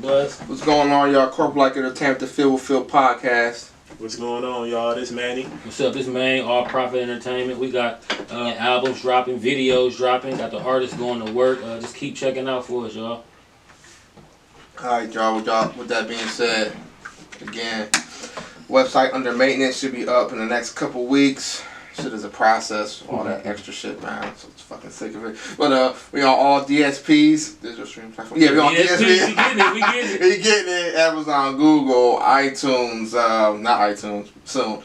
Buzz. What's going on, y'all? CorporateLike Entertainment, the Feel with Phil podcast. What's going on, y'all? This Manny. What's up? This Manny, All Profit Entertainment. We got albums dropping, videos dropping, got the artists going to work. Just keep checking out for us, y'all. Alright, y'all. With that being said, again, website under maintenance should be up in the next couple weeks. Shit is a process, all that extra shit, man. So it's fucking sick of it. But we on all DSPs, digital streaming platform. Yeah, we on DSPs. We getting it. We getting it. Amazon, Google, iTunes, not iTunes, soon.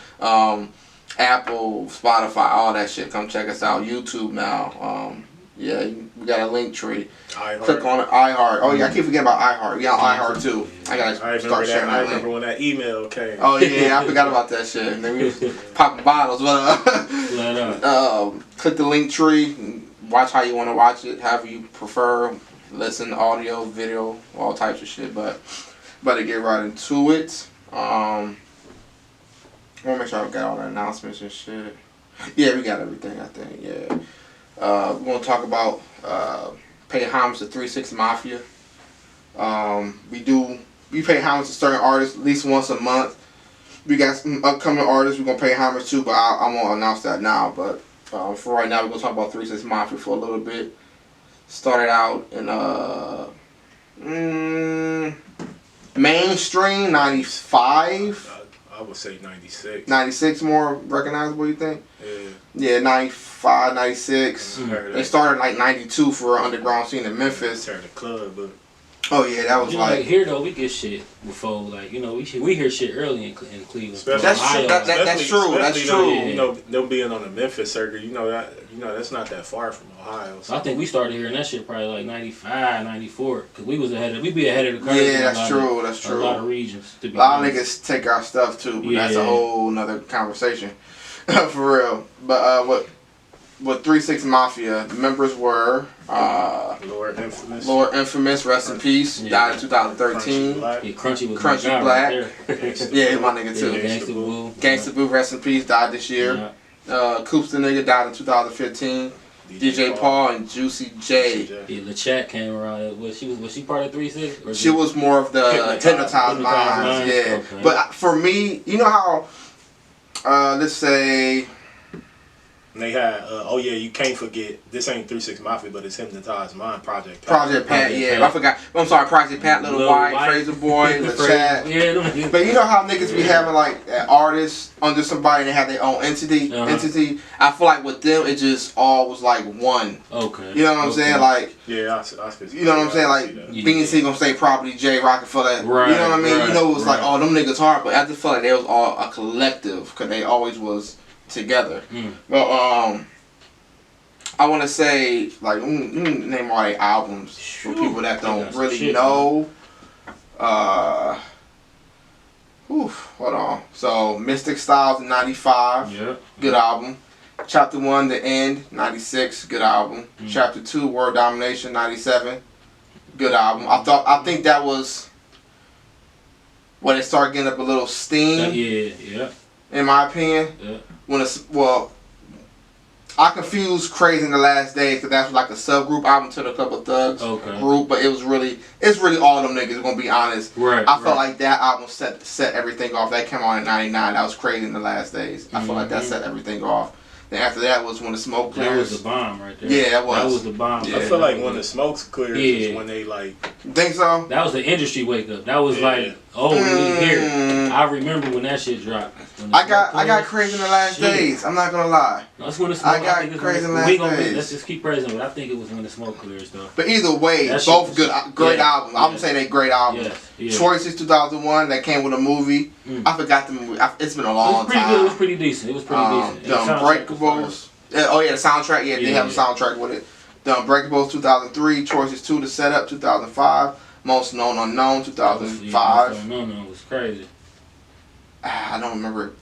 Apple, Spotify, all that shit. Come check us out. YouTube now. Yeah, we got a link tree. Click on it. iHeart. Oh yeah, I keep forgetting about iHeart. We got iHeart too. I gotta start sharing that. I remember when that email came. Oh yeah, I forgot about that shit. And then we was popping bottles. But click the link tree. Watch how you want to watch it. However you prefer. Listen, audio, video, all types of shit. But better get right into it. I want to make sure I got all the announcements and shit. Yeah, we got everything. I think. Yeah. We're going to talk about pay homage to 3 Six Mafia. We pay homage to certain artists at least once a month. We got some upcoming artists we're going to pay homage to, but I won't announce that now. But for right now, we're going to talk about 3 Six Mafia for a little bit. Started out in mainstream 95. I would say 96. 96 more recognizable, you think? Yeah. Yeah, 95, 96. They started like 92 for an underground scene in Memphis. Started the club, but... Oh yeah, that was like here though we get shit before we hear shit early in Cleveland. That's true. That's true. That's true. You know, them being on the Memphis circuit, that's not that far from Ohio. So I think we started hearing that shit probably like 95, 94, because we be ahead of the curve. Yeah, that's true. That's true. A lot of regions. A lot of niggas take our stuff too, but that's a whole nother conversation, for real. But what 3 Six Mafia members were Lord Infamous. Lord Infamous, rest in peace. Died in 2013. Crunchy was Crunchy my Black. Right Yeah, my nigga too. Gangsta Boo. Gangsta Boo, rest in peace. Died this year. Coops the nigga died in 2015. DJ Paul and Juicy J. Yeah, LeChat came around. Was she part of 3 6? She was more of the hypnotized minds. Yeah. Okay. But for me, you know how let's say. And they had, you can't forget, this ain't 3 Six Mafia, but it's Hypnotized Mind, Project Pat. Project Pat, I forgot. I'm sorry, Project Pat, Lil White, Fraser Boy, LeChat. Yeah, but you know how niggas be having like artists under somebody and they have their own entity? I feel like with them, it just all was like one. Okay. You know what I'm saying? Like, yeah, you know what I'm saying? Like, B&C gonna say Property J, Rockefeller. Right, you know what I mean? Right, you know, it was like, oh, them niggas hard, but I just feel like they was all a collective because they always was together. But I want to say like name all their albums for people that don't really know. Hold on. So Mystic Styles in 95, good album. Chapter 1, The End, 96, good album. Chapter 2, World Domination, 97, good album. I think that was when it started getting up a little steam. Yeah. In my opinion. Yeah. I confused Crazy in the Last Days because that's like a subgroup album to the Couple Thugs group, but it's really all them niggas. Gonna be honest. Right. I felt like that album set everything off. That came on in '99. That was Crazy in the Last Days. I felt like that set everything off. Then after that was When the Smoke Clears. That was the bomb right there. Yeah, that was. That was the bomb. Yeah. I feel like When the Smoke Clears is when they like. Think so? That was the industry wake up. That was like, we here. I remember when that shit dropped. I got Crazy in the Last Days. I'm not gonna lie. That's When the Smoke. I got Crazy in the Last Days. Let's just keep praising it. I think it was When the Smoke Clears though. But either way, both great albums. I'm gonna say they great albums. Choices 2001 that came with a movie. I forgot the movie. It's been a long time. It was pretty decent. It was pretty decent. The Unbreakables. The soundtrack. Yeah, they have a soundtrack with it. The Unbreakables 2003. Choices 2, The Setup 2005. Most Known Unknown 2005. Most Known Unknown was crazy. I don't remember.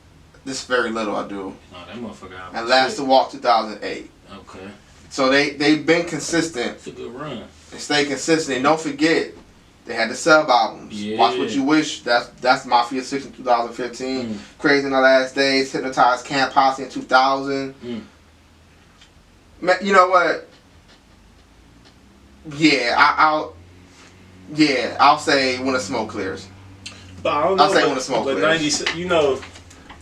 This very little I do. No, that motherfucker. And Last to Walk 2008. Okay. So they've been consistent. It's a good run. They stay consistent. And don't forget, they had the sub albums. Watch What You Wish. That's Mafia 6 in 2015. Crazy in the Last Days. Hypnotized Camp Posse in 2000. Man, you know what? Yeah, Yeah, I'll say when the smoke clears. But I don't know. I'll say when the smoke but clears. 90,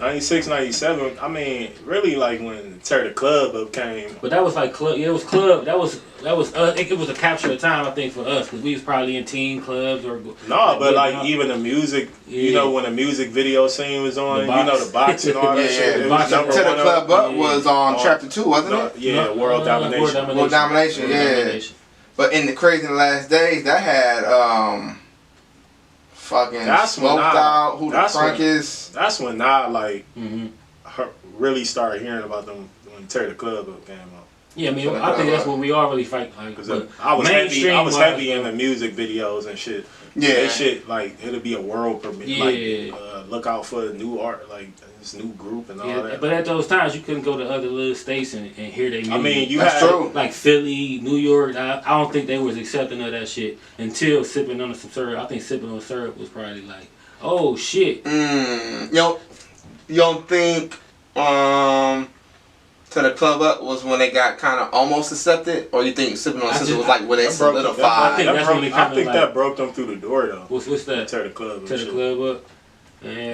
96, 97, I mean, really like when Tear the Club Up came. But that was like club. Yeah, it was club. That was it was a capture of time, I think, for us, because we was probably in teen clubs or. No, but like even the music, you know, when the music video scene was on, you know, the box and all that shit. It was Tear the Club Up was on Chapter 2, wasn't it? Yeah, World Domination. World Domination, yeah. But in the Crazy in the Last Days, that had fucking Smoked Out, Who the Frank Is. That's when I like really started hearing about them when Tear the Club Up came out. Yeah, I mean, I think that's when we all really fight. Like, because I was heavy in the music videos and shit. Yeah, that shit like it'll be a world premiere. Yeah, like look out for new art, like this new group and all that. But at those times, you couldn't go to other little states and hear their music. I mean, that's true. Like Philly, New York. I don't think they was accepting of that shit until Sipping on some Syrup. I think Sipping on Syrup was probably like, oh shit. You don't think To the Club Up was when they got kind of almost accepted, or you think Sipping on Syrup was like where they solidified? I think that's when they kind of that broke them through the door though. What's that? Tear the Club Up. Tear the Club Up. Yeah.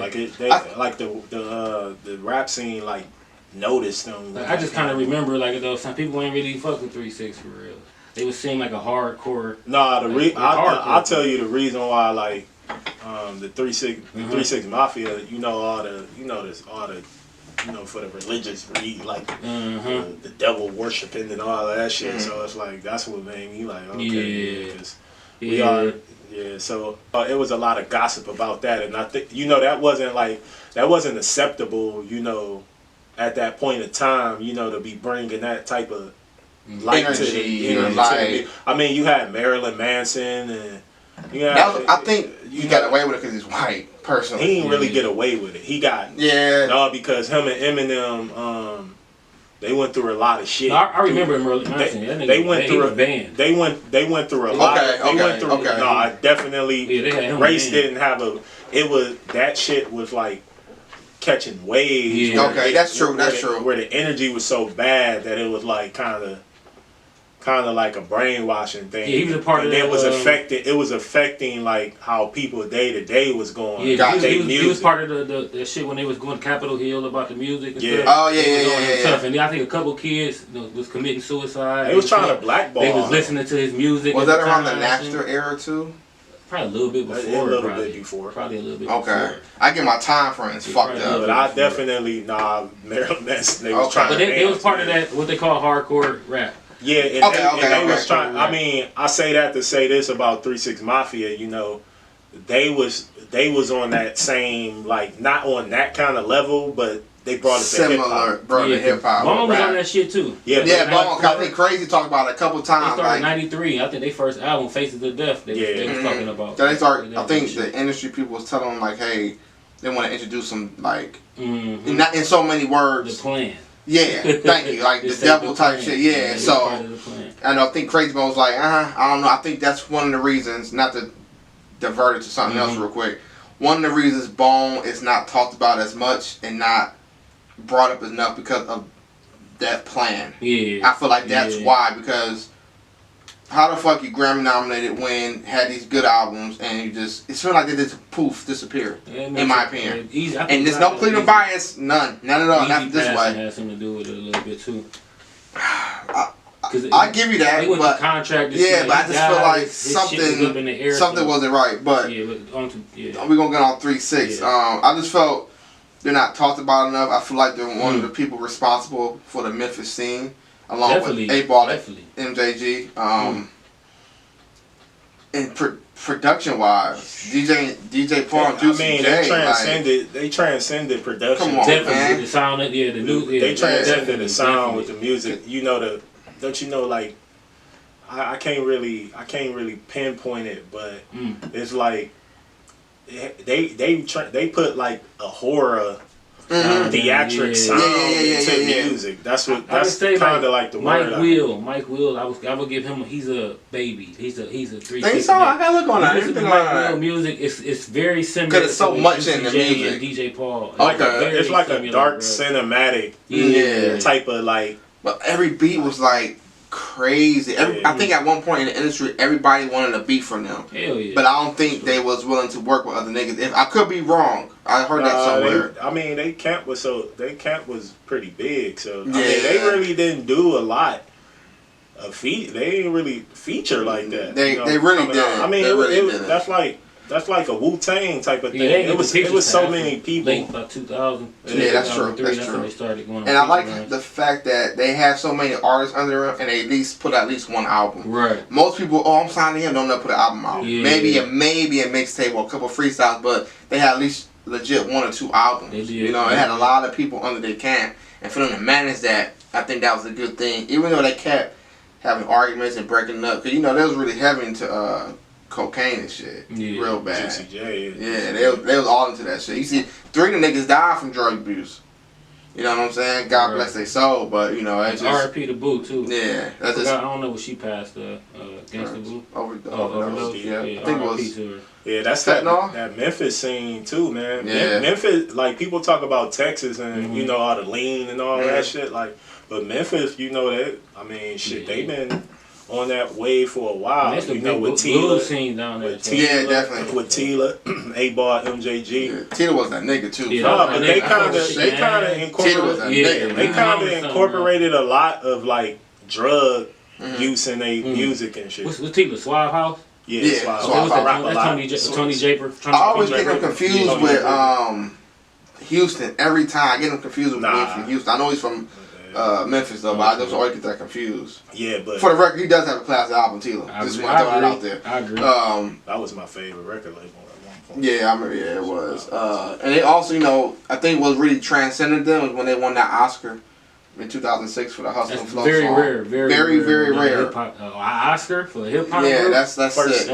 Like the rap scene like noticed them. Like, I just kind of remember like those some people ain't really fucking 3 6 for real. They would seem like a hardcore. Nah, I'll tell you the reason why like the 3 6 Mafia. You know all the for the religious read like the devil worshiping and all that shit. So it's like that's what made me like okay, because we are. Yeah, so it was a lot of gossip about that, and I think that wasn't acceptable, at that point in time, to be bringing that type of light energy, to the I mean, you had Marilyn Manson, and I think he got away with it because he's white. Personally, he didn't really get away with it. He got because him and Eminem. They went through a lot of shit. No, I remember Marilyn Manson. They went through a band. They went through a lot. No, I definitely. Race didn't have a. It was that shit was like catching waves. Yeah. Okay, that's true. That's true. Where the energy was so bad that it was like kind of like a brainwashing thing. Yeah, he was a part of that. It was affecting like how people day to day was going. Yeah, he was part of the shit when they was going to Capitol Hill about the music and stuff. Oh yeah. And I think a couple kids was committing suicide. They was trying to blackball. They was listening to his music. Was that around the Napster era too? Probably a little bit before. A little bit before. Probably a little bit before. Okay. I get my time frames fucked up. But I definitely Marilyn Manson. They was trying. But they was part of that what they call hardcore rap. Yeah, and they was trying. I mean, I say that to say this about 3 6 Mafia. They was on that same like not on that kind of level, but they brought it to hip hop. Brought it to hip hop. Bone was on that shit too. Yeah. Bone. I think Crazy talked about it a couple times. They started in '93. I think they first album Faces of Death. They was talking about. They start. I think the industry people was telling them like, hey, they want to introduce them like, not in so many words. The plan. Yeah, thank you. Like the devil type shit. Yeah, so I think Crazy Bone was like, I don't know. I think that's one of the reasons. Not to divert it to something else real quick. One of the reasons Bone is not talked about as much and not brought up enough because of that plan. Yeah, I feel like that's why, because how the fuck you Grammy nominated when had these good albums and you just it feels like they just poof disappeared in my opinion. And there's no Cleveland bias, none at all. Not this way. Has something to do with it a little bit too. I give you that, but contract. But I just feel like something wasn't right. But we're gonna get on 3 6. I just felt they're not talked about enough. I feel like they're one of the people responsible for the Memphis scene. Along with 8-Ball, MJG, and production wise, DJ Paul and Juicy J. They transcended production. Come on, man. The sound, they transcended the sound with the music. Don't you know? Like, I can't really pinpoint it, but it's like they put like a horror. Theatric sound into music. That's kind of like the Mike word. Mike Will. I would give him. He's a baby. He's a 3 6. So I gotta look on that. Mike Will music. It's very similar. Because it's so much in the music. And DJ Paul. It's like a dark cinematic type of like. But every beat was like crazy. I think at one point in the industry, everybody wanted a beat from them. Hell yeah. But I don't think they was willing to work with other niggas. If I could be wrong, I heard that somewhere. Their camp was pretty big, so I mean, they really didn't do a lot. They didn't really feature like that. They really didn't. I mean, that's like a Wu-Tang type of thing. Yeah, it was so many people. Late about 2000. Yeah, that's true. That's When true. they started going on. And I like the fact that they have so many artists under them, and they at least put at least one album. Right. Most people, I'm signing him, don't know put an album out. Yeah. Maybe a mixtape or a couple freestyles, but they had at least legit 1 or 2 albums. They did. You know, it had a lot of people under their camp, and for them to manage that, I think that was a good thing. Even though they kept having arguments and breaking up, because you know they was really heavy into cocaine and shit, real bad. Juicy J. Yeah, they was all into that shit. You see, 3 of the niggas died from drug abuse. You know what I'm saying? God bless their soul, but you know, it's just R.I.P. to Boo too. Yeah, that's just. I don't know what she passed. Gangsta Boo. Overdose. Yeah, I think it was. Yeah, that's that Memphis scene too, man. Yeah. Memphis, like people talk about Texas and you know all the lean and all that shit, like, but Memphis, you know that. I mean, shit, they been on that wave for a while. That's you the know, with Tila scene down there. Yeah, definitely. With Tila, A-Bar, MJG. Yeah, Tila was that nigga too. Yeah, no, but they kind of Tila was that nigga. They kind of incorporated a lot of like drug use in their music and shit. What's Tila? Suave House? Yeah, Suave House. That's Tony Japer. I always get them confused with Houston every time. I get him confused with being from Houston. I know he's from Memphis though, but I just always get that confused. Yeah, but for the record, he does have a classic album, Tila. Just want to throw that out there. I agree. That was my favorite record label at one point. Yeah, I remember. Yeah, it was. And they also, you know, I think what really transcended them was when they won that Oscar in 2006 for the Hustle and Flow very song. Rare, very rare. Oscar for the hip hop. Yeah, that's first,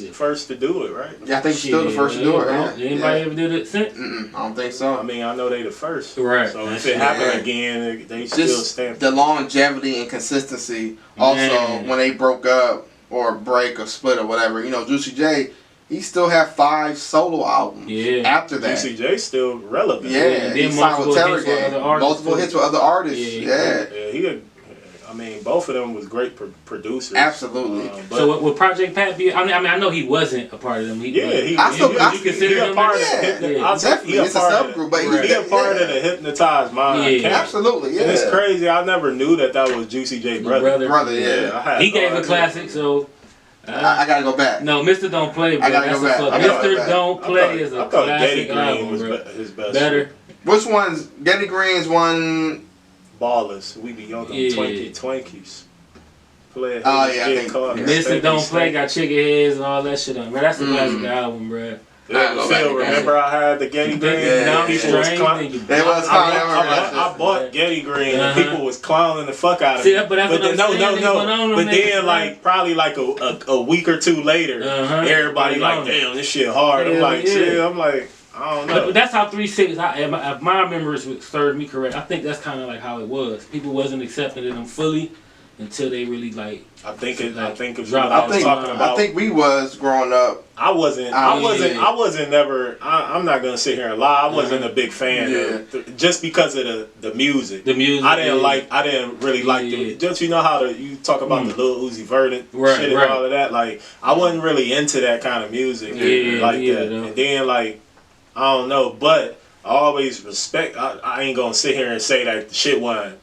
sick. First to do it, right? Yeah, I think still the first to do it. Anybody ever did it since? I don't think so. I mean, I know they the first. Right. So if it happened again, they just still stamp the longevity and consistency. Also, when they broke up or break or split or whatever, you know, Juicy J, he still had 5 solo albums. Yeah. After that, Juicy J still relevant. Yeah. He signed with multiple hits with other artists. Yeah. I mean, both of them was great producers. Absolutely. So would Project Pat be? I mean, I know he wasn't a part of them. I consider him a part of definitely. It's a subgroup, but he a part of the Hypnotized Mind. Yeah. Absolutely. Yeah. And it's crazy. I never knew that was Juicy J brother. Yeah. He gave a classic, so. I gotta go back. No, Mr. Don't Play, bro. I gotta go back. Mr. Don't Play is a classic album, was bro. his best. Better. Which one's Getty Green's one? Ballers. We be on them Twinkies. Play I think Mr. Don't Play got chicken heads and all that shit on. Man, that's a classic album, bro. Phil, remember I had the Getty Green? Yeah. People was clowning. I bought Getty Green and people was clowning the fuck out of me. But then like probably like a week or two later, everybody like, damn, this shit hard. I'm like, shit. I'm like, I don't know. But that's how 3 6. If my memories served me correct, I think that's kind of like how it was. People wasn't accepting them fully until they really like. I think we was growing up. I wasn't never. I'm not gonna sit here and lie. I wasn't a big fan of just because of the music. The music. I didn't really like the. Just you know how you talk about the Lil Uzi Vert shit and all of that. Like I wasn't really into that kind of music like that. Though. And then like I don't know, but I always respect. I ain't gonna sit here and say that the shit wasn't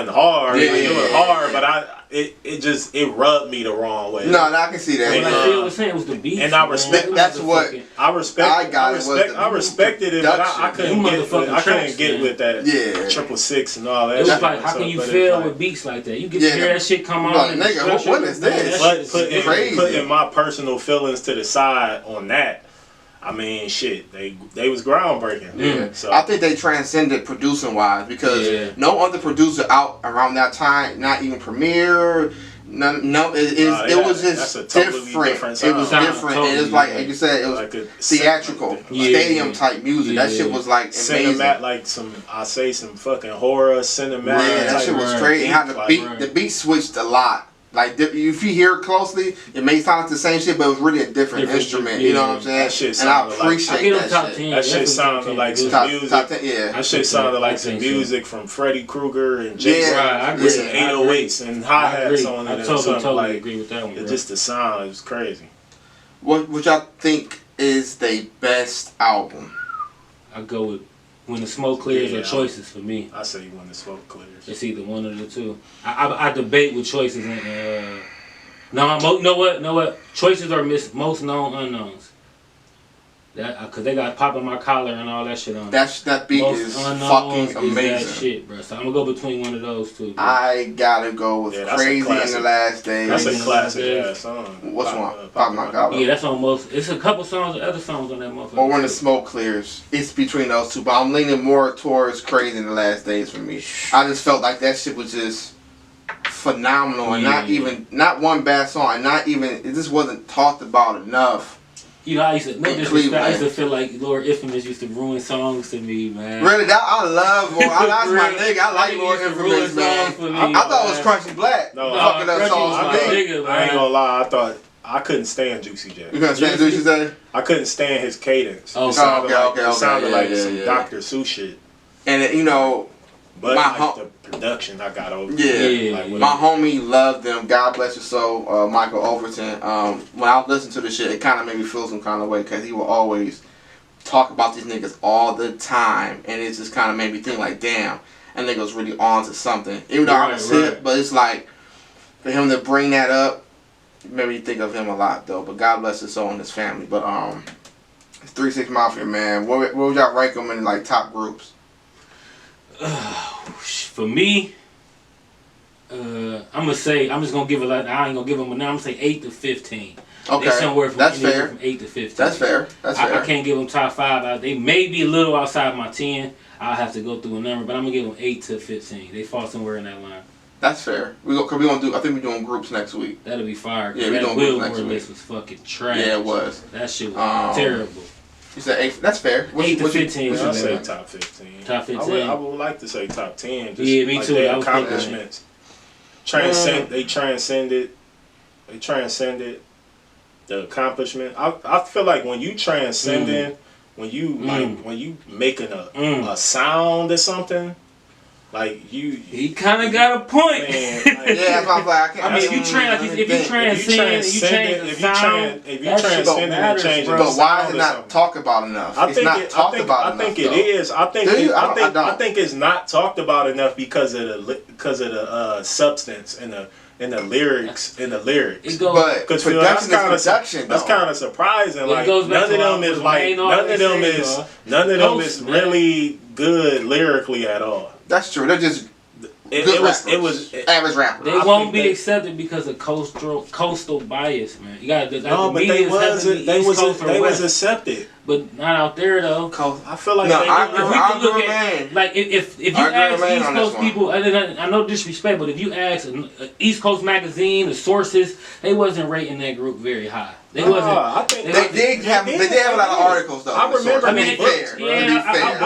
hard. It was hard, but it rubbed me the wrong way. No, I can see that. And I feel the same. It was the beat. And I respect. That's what I respected it, but I couldn't get with that. Yeah. 666 and all that. It was like, how can you feel with beats like that? You get to hear that shit come on. Like, nigga, what is this? But putting my personal feelings to the side on that. I mean, shit, they was groundbreaking. Yeah. So I think they transcended producing wise because no other producer out around that time, not even Premier, it was just totally different. It was different. And it's like you said, it was like theatrical, stadium type music. That shit was like amazing. Like some fucking horror cinematic. Yeah, that shit was crazy. And how the beat switched a lot. Like if you hear it closely, it may sound like the same shit, but it was really a different instrument. You know what I'm saying? That shit and I appreciate that shit. That shit sounded like some music. That shit sounded like some music from Freddy Krueger and Jason. Yeah, with some 808s and hi hats on it. I totally agree with that one. It's just the sound. It was crazy. What y'all think is their best album? I go with When the Smoke Clears or Choices for me. I say When the Smoke Clears. It's either one of the two. I debate with Choices and no, know what? Choices are most known unknowns. That cause they got Pop in My Collar and all that shit on. That beat most is fucking amazing. Is that shit, bro. So I'm gonna go between one of those two. Bro. I gotta go with Crazy in the Last Days. That's a classic ass song. What's one? Pop in My Collar. Yeah, that's on most. It's a couple songs, other songs on that motherfucker. Or When the Smoke Clears. It's between those two, but I'm leaning more towards Crazy in the Last Days for me. I just felt like that shit was just phenomenal, and not one bad song, and not even it just wasn't talked about enough. You know, I used to feel like Lord Infamous used to ruin songs to me, man. Really, I love Lord. That's my nigga. I like Lord Infamous, man. I thought it was Crunchy Black. No, fucking up songs for me. I ain't gonna lie. I couldn't stand Juicy J. You couldn't stand Juicy J? I couldn't stand his cadence. Oh, it sounded like some Dr. Seuss shit. And it, you know, but the production, I got over. Yeah, my homie loved them. God bless his soul, Michael Overton. When I listened to the shit, it kind of made me feel some kind of way because he will always talk about these niggas all the time, and it just kind of made me think like, damn, that nigga was really on to something. Even though I was hip, but it's like for him to bring that up made me think of him a lot though. But God bless his soul and his family. But 3 6 Mafia, man. What would y'all rank them in like top groups? For me, I'm just gonna give it like I ain't gonna give them a now. I'm gonna say 8 to 15. Okay, they somewhere from that's fair. From 8 to 15. That's fair. I can't give them top 5. They may be a little outside my 10. I'll have to go through a number, but I'm gonna give them 8 to 15. They fall somewhere in that line. That's fair. Gonna do. I think we're doing groups next week. That'll be fire. Yeah, we're doing groups next week. List was fucking trash. Yeah, it was. That shit was terrible. You said 8. That's fair. 8 to 15. I say top 15. Top 15. I would like to say top 10. Just yeah, me like too. Their accomplishments. They transcended the accomplishment. I feel like when you transcending, when you making a sound or something. Like he kind of got a point. Man, like, yeah, that's what I mean, if you transcend, if you transcend and change it. But why is it not talked about enough? I think it is. I think it's not talked about enough because of the substance and the lyrics. But production, that's kind of surprising. Like none of them is really good lyrically at all. That's true. They're just it was average rappers. They won't be accepted because of coastal bias, man. You got they was accepted, but not out there though. I feel like if you ask East Coast people, I know disrespect, but if you ask an East Coast magazine, the sources, they wasn't rating that group very high. They wasn't. They did have a lot of articles though. I remember. I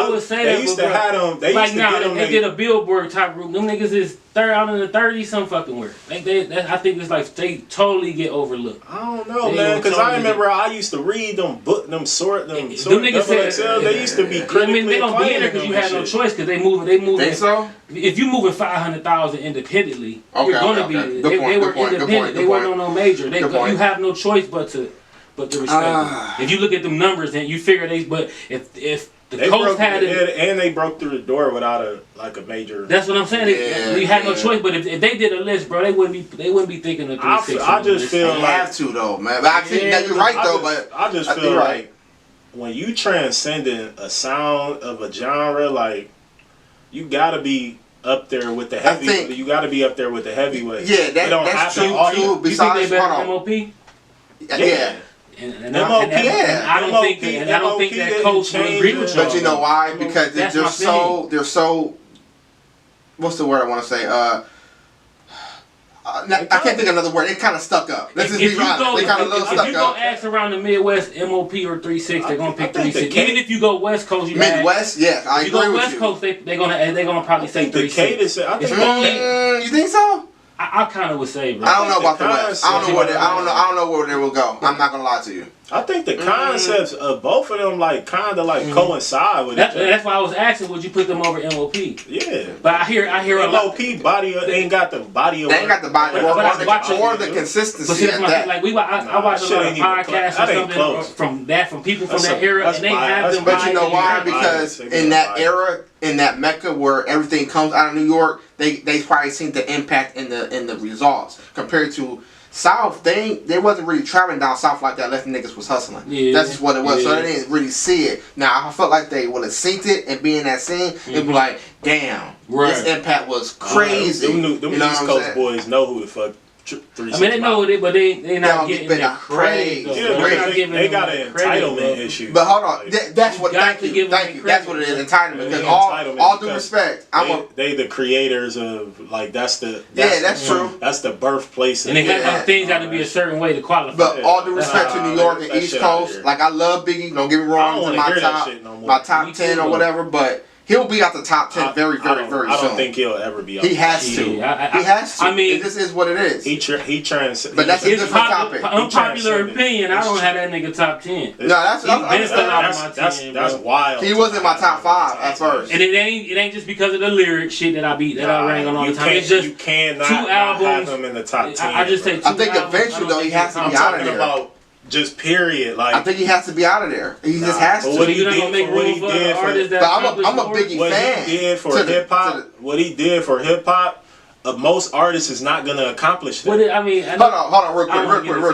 would say they used to have them. They used to get them. They did a Billboard top group. Them niggas is out in the 30s, some fucking word. I think it's like they totally get overlooked. I don't know, man, because I remember I used to read them niggas said they used to be critically. I mean, they don't be in there because you had no choice because they move. Think so? If you moving 500,000 independently, you're gonna be. They were independent. They weren't on no major. You have no choice but to respect. If you look at them numbers, and you figure but if the coast had it, and they broke through the door without a major. That's what I'm saying. You had no choice. But if they did a list, bro, they wouldn't be thinking of 3 6. I just feel like have to though, man. But I think you're right though. But I just feel like when you transcending a sound of a genre, like you gotta be up there with the heavy. You gotta be up there with the heavyweights. Yeah, that's true too. Besides, you think they better than MOP? Yeah. And I don't think that coach will agree with you. But you know why? Because they're so. What's the word I want to say? I can't think of another word. They kind of stuck up. Let's just be honest. They kind of stuck up. If you go ask around the Midwest, MOP or 3 6, they're gonna pick 3 6. Even if you go West Coast, Midwest, yes, I agree with you. If you go West Coast, they're gonna probably say 3 6. You think so? I kind of would say, bro. I don't know about the West. I don't know where they will go. I'm not gonna lie to you. I think the concepts of both of them like kind of like coincide with each other. That's why I was asking, would you put them over MOP? Yeah, but I hear a lot. MOP body ain't got the body of work. They ain't got the body of work or the consistency. But see, that's my thing. Like I watch a lot of podcasts or something from people from that era, and they have them. But you know why? Because in that era, in that Mecca where everything comes out of New York, they probably seen the impact in the results compared to South. They wasn't really traveling down South like that unless the niggas was hustling. Yeah, that's just what it was. Yeah. So they didn't really see it. Now I felt like they would have seen it and be in that scene and be like, damn, this impact was crazy. Them East Coast boys know who the fuck. They know it, but they not getting that praise. They got an entitlement issue. But hold on, that's what. Thank you. That's what it is, entitlement. Because all due respect, they the creators of like that's true. That's the birthplace. And they got things got to be a certain way to qualify. But all due respect to New York and East Coast, like I love Biggie. Don't get me wrong, he's my top 10 or whatever, but. He'll be out the top 10 very soon. I don't think he'll ever be out. He has to. He has to. I mean, this is what it is. He trans. But that's a different topic. Unpopular opinion. I don't have that nigga top 10. No, that's wild. He wasn't my top 5 at first. And it ain't just because of the lyric shit that I rang on all the time. It's just you cannot 2 albums. Have him in the top 10. I just say 2 albums. I think eventually though he has to be out of there. Just period. Like I think he has to be out of there. He just has to. What he did for artists that I'm a Biggie fan. What he did for hip hop. What he did for hip hop. Most artists is not gonna accomplish that. Hold on, real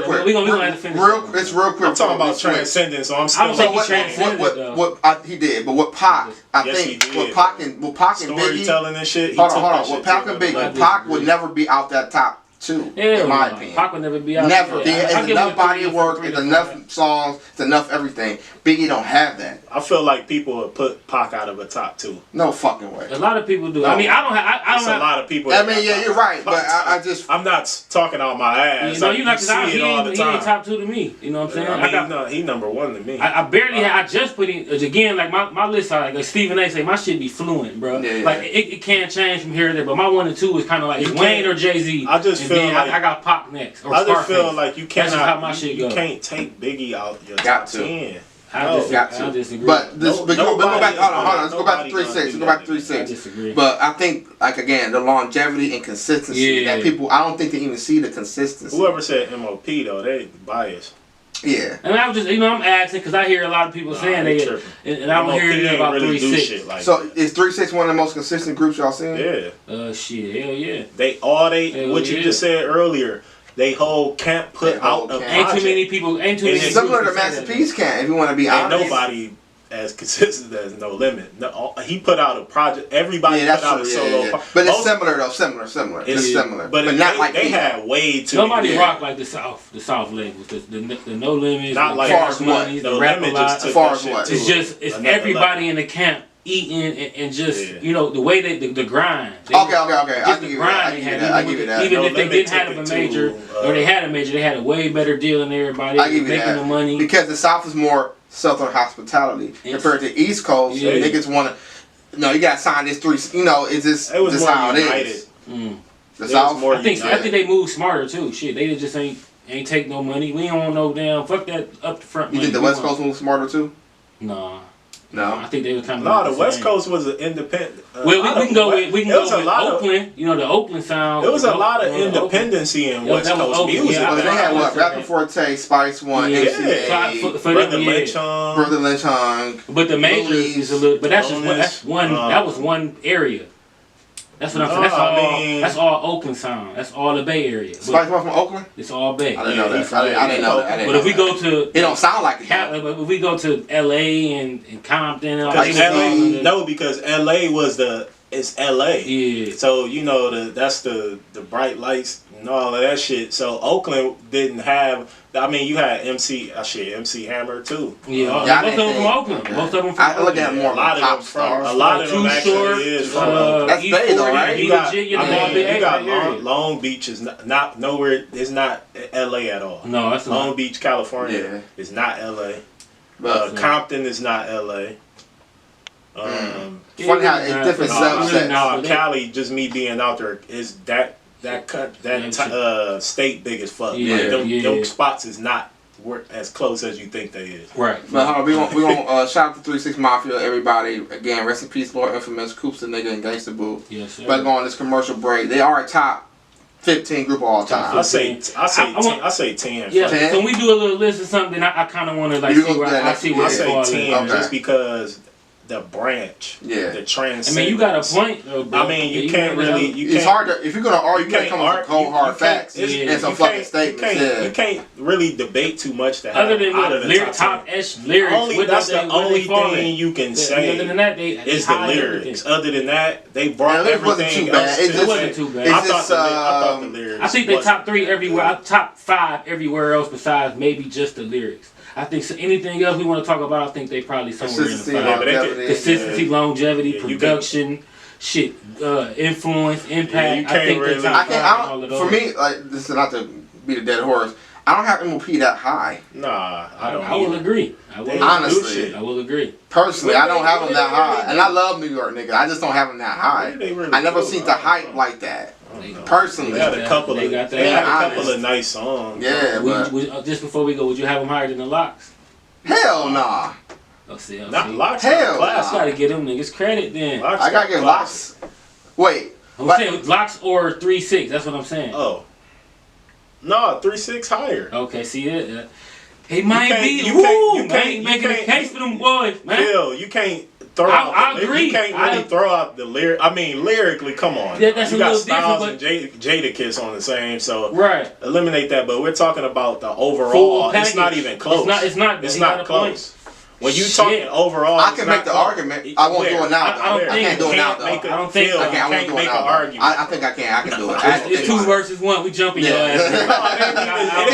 quick. We gonna have to finish. It's real quick. I'm talking about transcending, so I'm still. I don't think he transcended what he did, but what Pac, I think, what Pac and Biggie, storytelling and shit. Hold on. What Pac and Biggie, Pac would never be out that top 2, in my opinion. Pac would never be out. Never. There's enough body of work, there's enough songs, there's enough everything. Biggie don't have that. I feel like people would put Pac out of a top 2. No fucking way. A lot of people do. No. I mean, I don't have. A lot of people. I mean, yeah, you're right, but I'm not talking on my ass. You know, he ain't top 2 to me. You know what I'm saying? I mean, he number 1 to me. I barely. I just put in again. Like my list, like Stephen A. say, my shit be fluent, bro. Yeah. Like it can't change from here to there. But my 1 and 2 is kind of like Wayne or Jay-Z. I just feel like I got Pac next. Or I just feel like you cannot. That's how my shit you go. Can't take Biggie out your top 10. I disagree. But go back. Hold on. Let's go back to 3 6. Go back to 3 6. I disagree. But I think, like again, the longevity and consistency that people. I don't think they even see the consistency. Whoever said MOP though, they biased. Yeah. And I was just, I'm asking because I hear a lot of people saying and I don't hear anything about really 3 6. Like so is 3 6 one of the most consistent groups y'all seen? Yeah. Shit, hell yeah. You just said earlier. They whole camp put out a project. Ain't too many people. It's similar to Master P's camp, if you want to be honest. Ain't nobody as consistent as No Limit. No, he put out a project. Everybody put out a solo. Yeah. But it's similar though. Similar. It's similar. But not like they had way too. Nobody rock like the South labels. The No Limits. Not like Far as Money. The Rap a Lot. As far as what? It's everybody in the camp. Eating and just the way the grind. Okay. I give you that. Even if they didn't have a major or they had a major, they had a way better deal than everybody. I give you making that. The money because the South is more Southern hospitality compared to East Coast. Yeah. Niggas want to. No, you got to sign this 3. It's just how it is. The South. I think they move smarter too. Shit, they just ain't take no money. We don't want no damn fuck that up the front. You think the West Coast moves smarter too? Nah. No, I think they were kind of. No, the West Coast was an independent. Well, we can go with Oakland. The Oakland sound. There was a lot of independency in West Coast music. Yeah, they had what? Rapping Forte, Spice One, MCA, Brother Lynch Hung. But the majors is a little. But that's one. That was one area. That's what I'm saying. That's all Oakland sound. That's all the Bay Area. Spice One from Oakland? It's all Bay. I didn't know that. I didn't know that. But if we go to... It don't sound like it. But if we go to L.A. and Compton and all that... No, because L.A. it's L.A. Yeah. So, that's the bright lights and all of that shit. So, Oakland didn't have... I mean, you had MC Hammer too. Yeah, most of them from Oakland. Most of them from Oakland. I look at more pop stars. A lot of them actually is from that's Bay though, right? You got Long Beach is not nowhere. It's not L.A. at all. No, that's Long Beach, California is not L.A. Compton is not L.A. Funny how it's different subsets. Cali, just me being out there, is that state big as fuck. Yeah, like them spots is not as close as you think they is. Right. But we gonna shout out to 3 6 Mafia, everybody. Again, rest in peace, Lord Infamous, Coops the nigga, and Gangsta Boo. Yes, sir. But going on this commercial break, they are a top 15 group of all time. I say 10. Yeah. 10? So we do a little list or something. I kind of want to like see where I see where I say 10 okay. just because the branch, the transcending. I mean, you got a point, though, bro. I mean, you can't really. It's hard to, if you're gonna argue, you can't come up with cold hard facts and some fucking statements. You can't really debate too much to have other than top-ish lyrics. That's the only thing you can say. Other than that, is the lyrics. Other than that, they brought everything else. It wasn't too bad. I thought the lyrics. I think they top 3 everywhere. Top 5 everywhere else besides maybe just the lyrics. I think anything else we want to talk about, I think they probably somewhere in the 5. Consistency, longevity, production, influence, impact. You can't really. For me, like, this is not to beat a dead horse. I don't have MOP that high. Nah, I don't. I will agree. Honestly, I will agree. Personally, I don't have them that high, and I love New York, nigga. I just don't have them that high. I never seen the hype like that. Personally, they had a couple of nice songs. Yeah, but just before we go, would you have them higher than the Locks? Hell nah. Not Locks. Hell nah. I gotta give them niggas credit then. I gotta give Locks. Wait. I'm saying Locks or 3 6. That's what I'm saying. Oh. No, 3 6 higher. Okay, see it. He might be. You can't making a case for them boys, man. Phil, you can't throw out. I agree. You can't really throw out the lyric. I mean, lyrically, come on. Yeah, that's you a got little Styles different. and Jadakiss on the same, so right. Eliminate that. But we're talking about the overall. It's not even close. It's not close. When you talking overall, I can make the argument. I won't do it now. I can't do it now though. I don't think I can't make an argument. I think I can. I can do it. It's 2 versus 1. We jumping your ass. It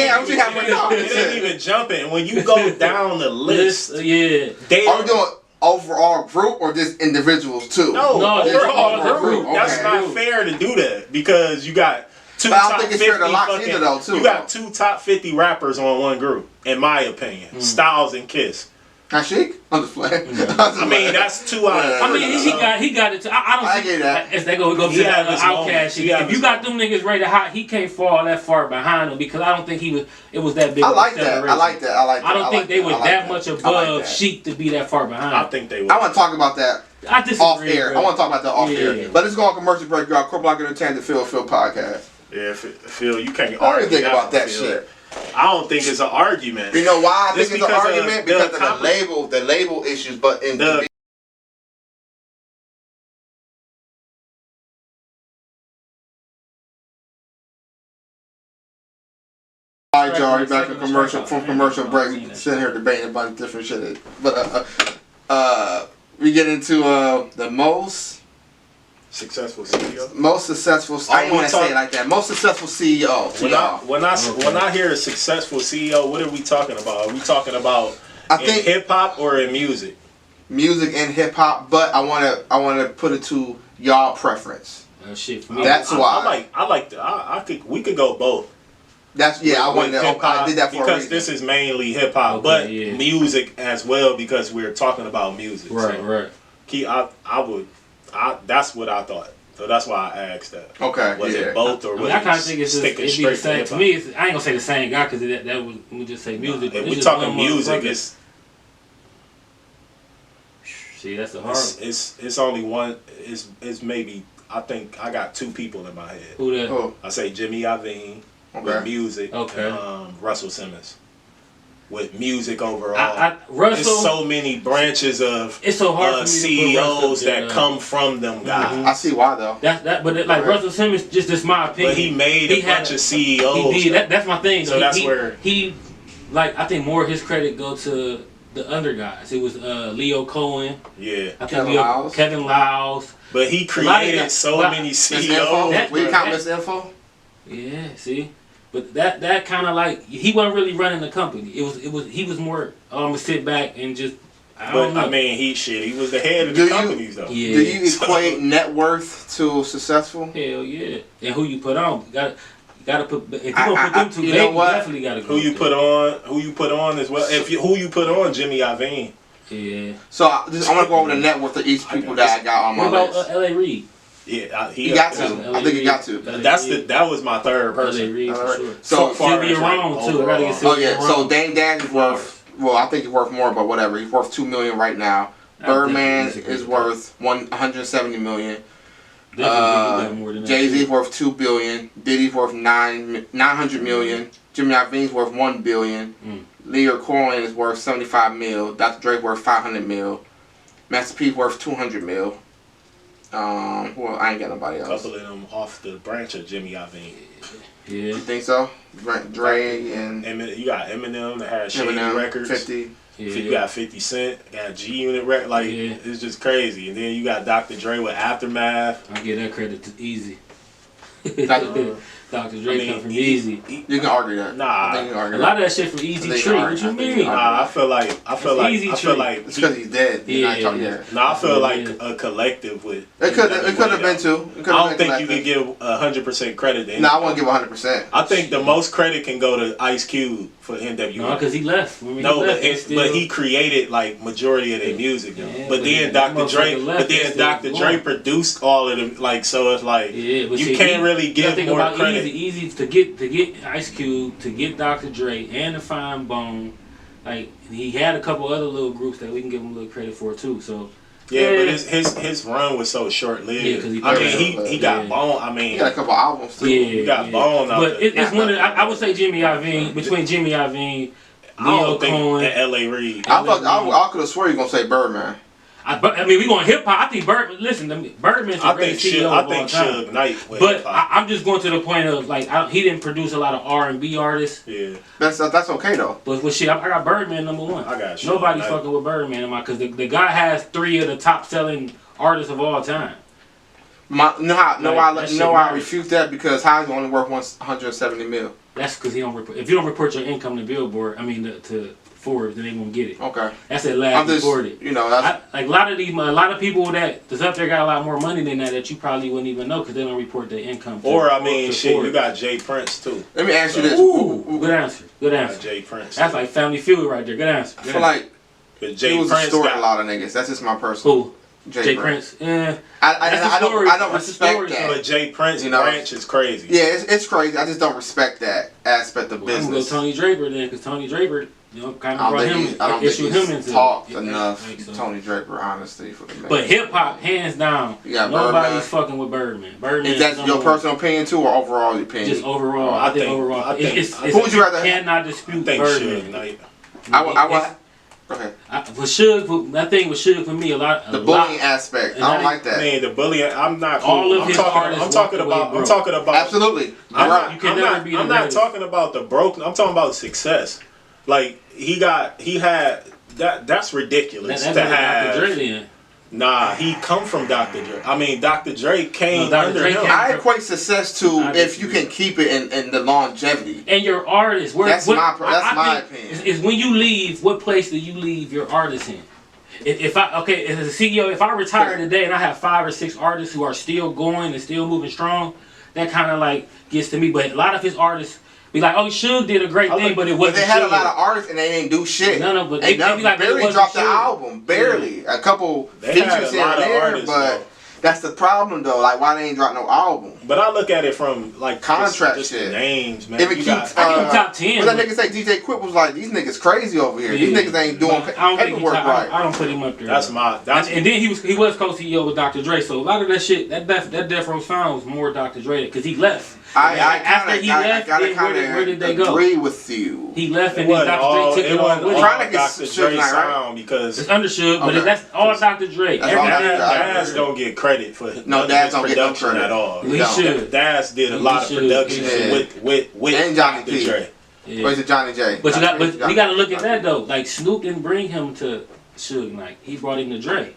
ain't even jumping. When you go down the list, are we doing overall group or just individuals too? No, overall group. That's not fair to do that because you got two top 50 You got 2 top 50 rappers on one group, in my opinion. Styles and Kiss. Not Chic? I'm just playing. I mean, that's 2 out of. I mean, he got it. I don't get that. As they go to that Outcast shit. If you got them niggas rated high, he can't fall that far behind them because I don't think it was that big. I like that. I don't think they were that much above Chic to be that far behind. I think they were. I want to talk about that. I disagree, off air. Bro. I want to talk about that off air. But let's go on commercial break. You got CorporateLike Entertainment, the Phil podcast. Yeah, Phil, you can't argue. I don't think about that shit. I don't think it's an argument. You know why I think it's an argument? Because of the label issues. But in the Alright, y'all, we're back from commercial break. Sitting here debating a bunch of different shit. But we get into the most successful CEO. I don't want to say it like that. Most successful CEO. When I hear a successful CEO, what are we talking about? Are we talking about in hip hop or in music? Music and hip hop, but I wanna put it to y'all preference. Shit for me. That's why we could go both. I did that for a reason. Because this is mainly hip hop, but music as well because we're talking about music. Right, so, right. That's what I thought. So that's why I asked that. Okay. Was it both or was I kind of think it's sticking just, straight the same. To me, I ain't gonna say the same guy because that would just say music. If we're talking music, it's. See, that's the hard. It's only one. It's maybe. I think I got 2 people in my head. Who that? Oh. I say Jimmy Iovine with music. Okay. And Russell Simmons with music overall. Russell. There's so many branches of it's so hard for me CEOs that come from them guys. I see why though. But Russell Simmons, just my opinion. But he made a bunch of CEOs. He did. That's my thing. So where he I think more of his credit go to the under guys. It was Lyor Cohen. Yeah. I think Kevin Liles. But he created many CEOs. We count this info? Yeah, see? But that kind of like, he wasn't really running the company. He was more, sit back and just, I don't know. I mean, he was the head of the companies though. Yeah. Do you equate net worth to successful? Hell yeah. And who you put on. Gotta put, if you gonna put them two, you definitely gotta go. Who you put on as well. Who you put on, Jimmy Iovine. Yeah. So I'm gonna go over the net worth of each people that I got on my list. What about L.A. Reid? Yeah, he got to. I think he got to. That was my third person. Sure. So Sylvia Rome too. So Dame Dash is worth. Well, I think he's worth more, but whatever. He's worth $2 million right now. Birdman is worth $170 million. Jay-Z's worth $2 billion. Diddy's worth $900 million. Jimmy Iovine's worth $1 billion. Lyor Cohen is worth $75 million. Dr. Dre worth $500 million. Master P's worth $200 million. Well, I ain't got nobody else. A couple of them off the branch of Jimmy Iovine. Yeah. You think so? Dre and you got Eminem that has Shady Records. 50. Yeah. You got 50 Cent, got G Unit record. Like it's just crazy. And then you got Dr. Dre with Aftermath. I give that credit to Easy. Dr. Dre come from Easy. You can argue that. Nah, a lot of that shit from Easy Tree. What you mean? Nah, I feel like it's because he's dead. Nah, I feel like a collective with. It could have been too. I don't think you can give 100% credit to him. No, I won't give 100%. I think the most credit can go to Ice Cube for NWA. No, because he left. But he created like majority of their music. But then Dr. Dre produced all of them. Like so, it's like you can't really give more credit. Easy to get Ice Cube, to get Dr. Dre, and to find Bone. Like he had a couple other little groups that we can give him a little credit for too. So but his run was so short lived. Yeah, he got Bone. I mean, he got a couple albums too. He got Bone. But it's one of I would say Jimmy Iovine, between Jimmy Iovine, Lyor Cohen, and L.A. Reid. I could have swore you were gonna say Birdman. I mean, we going hip hop. I think Birdman's the greatest CEO of all time. Suge Knight. But I'm just going to the point of like he didn't produce a lot of R&B artists. Yeah, that's okay though. But shit, I got Birdman #1. I got nobody fucking with Birdman because the guy has 3 of the top selling artists of all time. I refute that because how's only worth $170 million. That's because he don't report. If you don't report your income to Billboard, I mean to Forbes, then they won't get it. Okay. That's at last reported. That's like a lot of people that's up there got a lot more money than that you probably wouldn't even know because they don't report their income. You got Jay Prince too. Let me ask you this. Good answer. Jay Prince. That's like Family Feud right there. Good answer. I feel like Jay was distorting a lot of niggas. That's just my personal. Who? Jay Prince. Yeah. I don't respect that. But Jay Prince branch is crazy. Yeah, it's crazy. I just don't respect that aspect of business. I'm gonna go Tony Draper then, because Tony Draper, kind of brought him, I don't issued think him he's into talked it. enough. Tony Draper, honestly, for the man. But hip hop, hands down, nobody's fucking with Birdman. Is that your personal opinion too, or overall opinion? Just overall. I think overall. Who would you rather? Cannot dispute Birdman. Go ahead. That thing with Suge for me the bullying aspect. I don't like that. Man, the bullying. I'm not. All of his artists. I'm talking about. Absolutely. I'm not talking about the broken. I'm talking about success. Like he had that. That's ridiculous to have. Dr. Dre then. Nah, he come from Dr. Dre. I mean, Dr. Dre came under him. I equate success to if you can keep it in the longevity. And your artist. That's my opinion. Is when you leave, what place do you leave your artist in? If as a CEO, if I retire today and I have 5 or 6 artists who are still going and still moving strong, that kind of like gets to me. But a lot of his artists be like, oh, Suge did a great thing, but it wasn't. But they had a lot of artists and they didn't do shit. But they be like, barely dropped the album. Barely. A couple features here and there, but that's the problem though. Like, why they ain't drop no album? But I look at it from like contract just shit. The names, man. If it keeps, I give him top 10. But that nigga say DJ Quip was like, these niggas crazy over here. These niggas ain't doing paperwork right. I don't put him up there. And then he was co-CEO with Dr. Dre. So a lot of that shit, that Death Row sound was more Dr. Dre because he left. After he left, where did they go? Agree with you. He left and then Dr. Dre took it all with him. Dr. Dre sound because it's understood, but that's all Dr. Dre. Daz don't get credit for Daz don't get no credit at all. He should. Daz did a lot of production with Dr. Dre. Or is it Johnny J? But you got to look at that though. Like Snoop didn't bring him to Suge Knight. He brought him to Dre.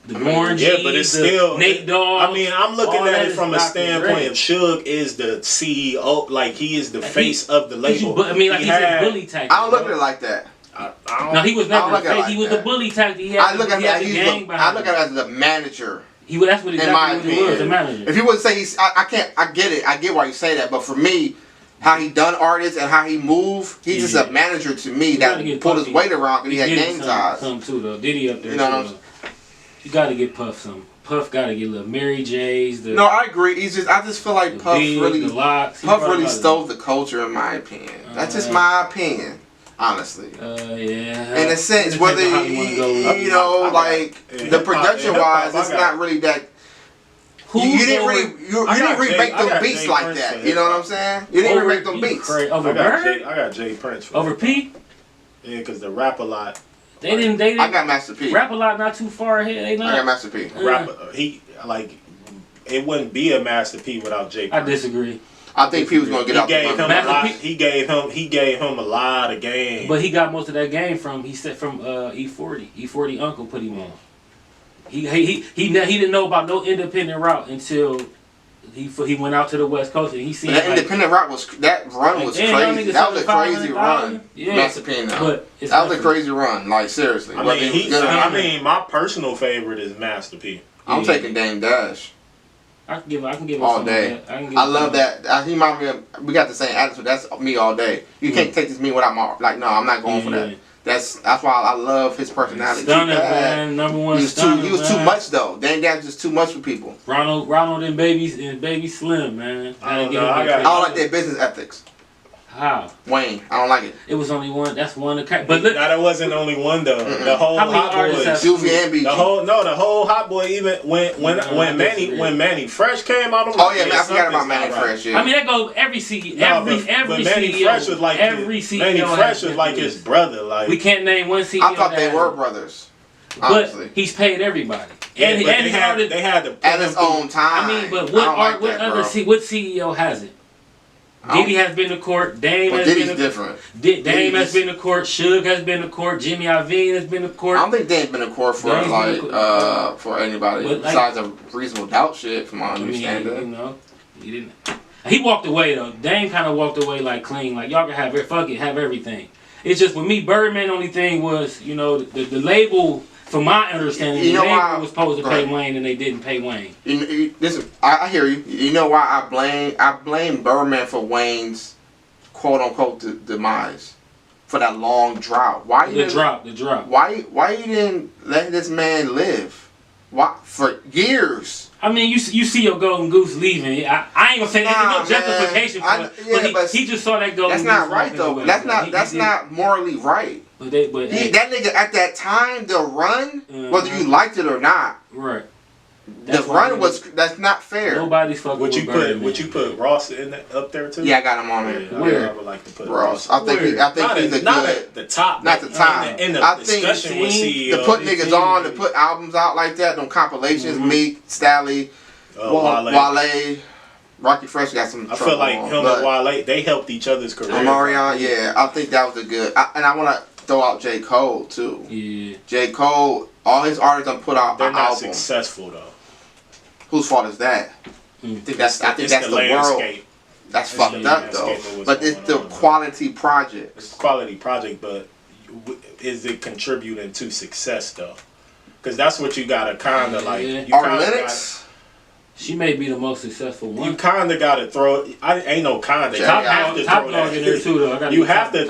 The Warren G, but it's still Nate Dogg. I mean, I'm looking at it from a standpoint of Suge is the CEO, like he is the face of the label. I mean, like he's a bully tactic. I don't look at it like that. No, he was never fake. He was the bully tactic. I look at it as the manager. That's what exactly he was, the manager. If you would say I get it. I get why you say that, but for me, how he done artists and how he move, he's just a manager to me that pulled his weight around and he had game ties. Some too though. Diddy up there. You know what I'm saying? You gotta get Puff some. Puff gotta get a little Mary J's. No, I agree. I just feel like Puff really stole the culture, in my opinion. That's just my opinion, honestly. Yeah. In a sense, whether you know, like the production wise, it's not really that. You didn't really make them beats like that. You know what I'm saying? You didn't really make them beats. Over Bird? I got Jay Prince. Over P? Yeah, because the Rap A Lot. They didn't. I got Master P. Rap A Lot not too far ahead. They not. I got Master P. It wouldn't be a Master P without Jay Prince. I disagree. I think P was gonna get out the He gave him a lot of game. But he got most of that game from E40. E40 Uncle put him on. He didn't know about no independent route until he went out to the West Coast and he seen that independent route was crazy. That was a crazy run. Yeah, Master P. That was a crazy run. Like seriously. I mean, my personal favorite is Master P. I'm taking Dame Dash. I can give all day. I love that. He might be. We got the same attitude. That's me all day. You can't take this me without my no. I'm not going for that. That's why I love his personality. Stunner, man. Number one. He was too much though. Dame Dash was just too much for people. Ronald and Baby Slim, man. I don't like their business ethics. How? Wayne, I don't like it. It was only one. That's one. But look, that wasn't only one though. The whole Hot Boys, Juvie and BG. The whole Hot Boy. Even when Manny Fresh came out. Oh yeah, man, I forgot about Manny Fresh. Yeah. I mean that goes every CEO. Every Manny CEO. Fresh was like every CEO. Manny Fresh was like his brother. Like we can't name one CEO. I thought they were brothers. Honestly. But he's paid everybody. And they had to at his own time. I mean, but what CEO hasn't? Diddy has been to court. Dame has been to different. Dame has been to court. Suge has been to court. Jimmy Iovine has been to court. I don't think Dame's been to court for for anybody besides a reasonable doubt shit. From my understanding, you know, he didn't. He walked away though. Dame kind of walked away like clean. Like y'all can have it. Fuck it, have everything. It's just with me, Birdman. Only thing was, you know, the label. From my understanding, the label was supposed to pay Wayne, and they didn't pay Wayne. Listen, I hear you. You know why I blame Birdman for Wayne's quote unquote demise for that long drought. Why the drop? Why you didn't let this man live? Why for years? I mean, you see your golden goose leaving. I ain't gonna say there's no justification for it, but he just saw that golden goose. That's not right though. That's not morally right. That nigga at that time, the run, whether you liked it or not, right? The run that's not fair. Nobody's fucking with Birdman. Would you put Ross up there too? Yeah, I got him on there. Yeah, I would like to put Ross. I think he's a good. Not at the top. Not the top. I think to put niggas on, to put albums out like that, them compilations, Meek, Stally, Wale. Rocky Fresh got some trouble. I feel like him and Wale, they helped each other's career. Omarion, yeah, I think that was a good. And I want to throw out J. Cole too. Yeah. J. Cole, all his artists done put out they're an not album. Successful though. Whose fault is that? I think that's the world. That's fucked up though. But it's the quality project. It's a quality project, but is it contributing to success though? Because that's what you gotta kind of like. Linux. She may be the most successful one. You kind of got to throw. Ain't no kind of. Top dog in there too, though. You have to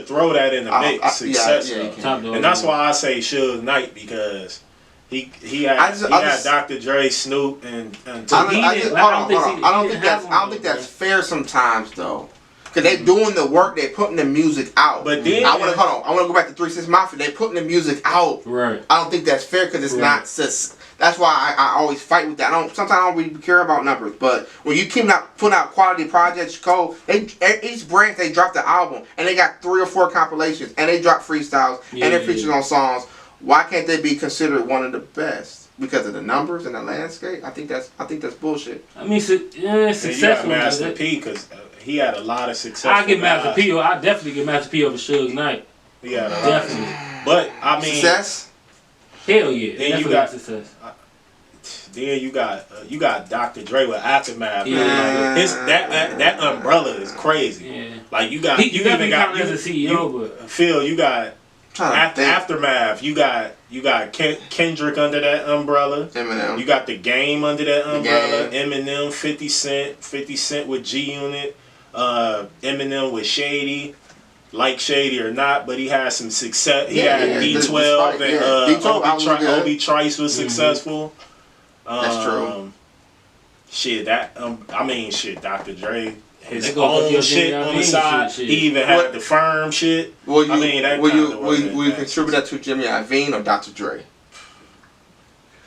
throw that in the mix. Success, and that's why I say Suge Knight because he had Dr. Dre, Snoop, and I don't think that's fair sometimes though. Cause they doing the work, they putting the music out. But then I want to go back to 3 6 Mafia. They putting the music out. Right. I don't think that's fair because it's not. That's why I always fight with that. Sometimes I don't really care about numbers, but when you keep putting out quality projects, Cole, each branch they drop the album and they got 3 or 4 compilations and they drop freestyles and they features on songs. Why can't they be considered one of the best? Because of the numbers and the landscape? I think that's bullshit. I mean, successful. You got Master P because he had a lot of success. I definitely get Master P over Suge Knight. Yeah, definitely. But I mean, success. Hell yeah. Then you got success. Then you got Dr. Dre with Aftermath. Yeah. Like, that umbrella is crazy. Yeah. Like you even got as a CEO, but Phil, you got Aftermath. You got Kendrick under that umbrella. Eminem. You got The Game under that umbrella. Eminem, 50 Cent with G Unit. Eminem with Shady. Like Shady or not, but he had some success. He had D12 and Obi Trice was successful. That's true. Shit, Dr. Dre, his go own with shit on the side. Shit. He even had the firm shit. Will you contribute that to Jimmy Iovine or Dr. Dre?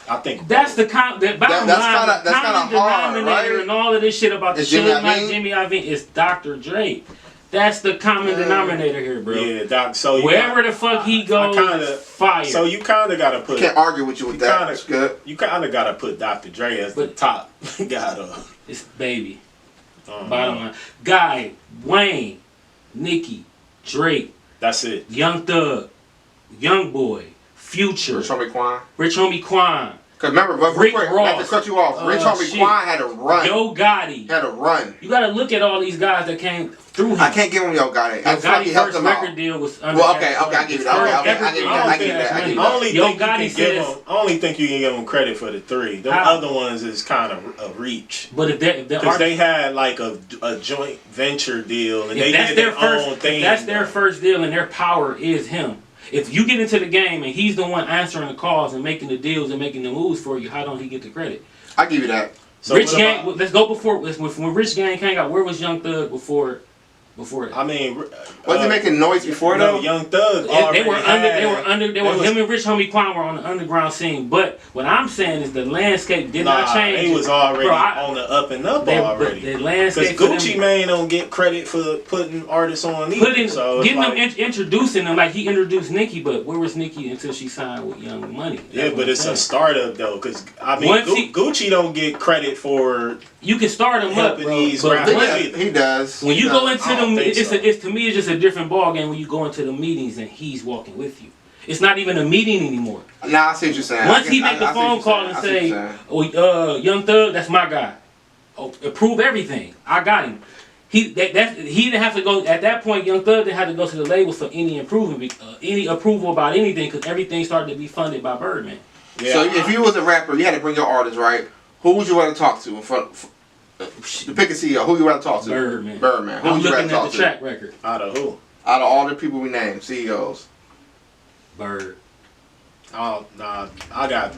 I think that's the bottom line. That's kind of hard, right? And all of this shit about the Jimmy Iovine is Dr. Dre. That's the common denominator here, bro. Yeah, Doc. So wherever the fuck he goes, fire. So you kind of gotta put. Can't argue with you with that. That's good. You kind of gotta put Dr. Dre as the top guy. It's baby. Bottom line, Guy, Wayne, Nicki, Drake. That's it. Young Thug, Young Boy, Future, Rich Homie Quan. Cause remember, Rick Ross, not to cut you off. Rich Homie Quan had a run. Yo Gotti had a run. You gotta look at all these guys that came through him. I can't give him Yo Gotti. Yo Gotti's first record deal was under. Well, okay, I give you that. I give you that. I only think you can give them credit for the 3. The other ones is kind of a reach. But if because they had like a joint venture deal and they did their own thing. That's their first deal and their power is him. If you get into the game and he's the one answering the calls and making the deals and making the moves for you, how don't he get the credit? I give you that. So Rich Gang, let's go before when Rich Gang came out. Where was Young Thug before? I mean, was he making noise before though? Young Thug. They were him and Rich Homie Quan were on the underground scene. But what I'm saying is the landscape did not change. He was already on the up and up already. The landscape. Because Gucci Mane don't get credit for putting artists on either. Getting them introducing them like he introduced Nicki, but where was Nicki until she signed with Young Money? Yeah, but it's a startup though, because I mean Gucci don't get credit for. You can start them up, bro. He does. When you go into them, it's to me it's just a different ball game when you go into the meetings and he's walking with you. It's not even a meeting anymore. Nah, I see what you're saying. Once he make the phone call and say, Young Thug, that's my guy. Oh, approve everything. I got him. He didn't have to go at that point. Young Thug didn't have to go to the labels for any approval about anything because everything started to be funded by Birdman. Yeah. So if you was a rapper, you had to bring your artist, right? Who would you rather talk to? To pick a CEO, who you rather talk to? Birdman. Who I'm would you rather looking talk at the track record. Out of who? Out of all the people we named, CEOs. Bird. Oh, nah. I got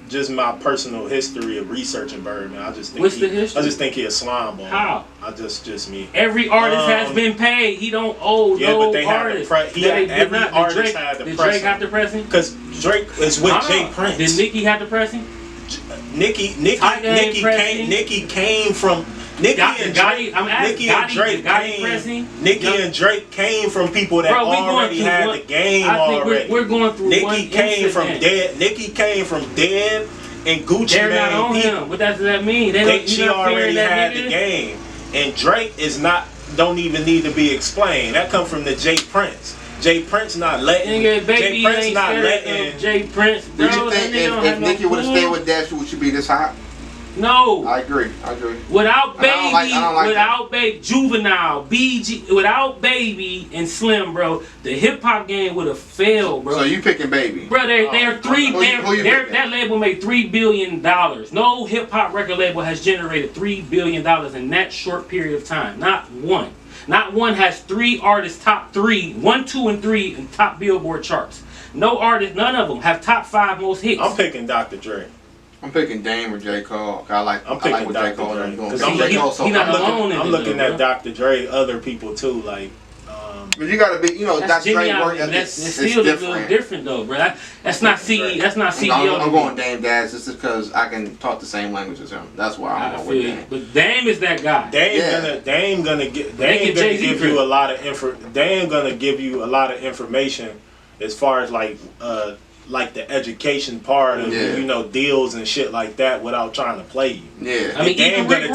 just my personal history of researching Birdman. I just think What's the history? I just think he a slime ball. How? Just me. Every artist has been paid. He don't owe no artist. Every artist had the press. Did Drake have to press him? Because Drake is with Jay Prince. Did Nicki have to press him? Nicki came from Nicki and Drake came from people that already had the game already. We're going through Nicki came from dead. Nicki came from dead, and Gucci They're not on him. What does that mean? She already had the game, and Drake is not. Don't even need to be explained. That come from the Jay Prince. Jay Prince not letting. Jay Prince not letting. Jay Prince. Do you think if Nicki would have stayed with Dash, would she be this hot? No. I agree. Without Baby, Juvenile, BG, without Baby and Slim, bro, the hip hop game would have failed, bro. So you picking Baby? Bro, that label made $3 billion. No hip hop record label has generated $3 billion in that short period of time. Not one. Not one has 3 artists top 3, 1, 2, and 3 in top Billboard charts. No artist, none of them have top 5 most hits. I'm picking Dr. Dre. I'm picking Dame or J. Cole. I like what J. Cole is doing. I'm looking at Dr. Dre, other people too, like. But you gotta be, Dr. Dre work. That's still a little different though, bro. That's not CE. That's not CEO. I'm going Dame Dash just because I can talk the same language as him. That's why I'm going with Dame. But Dame is that guy. Dame gonna give you a lot of information as far as like the education part of deals and shit like that without trying to play you. Yeah. I mean, Dame gonna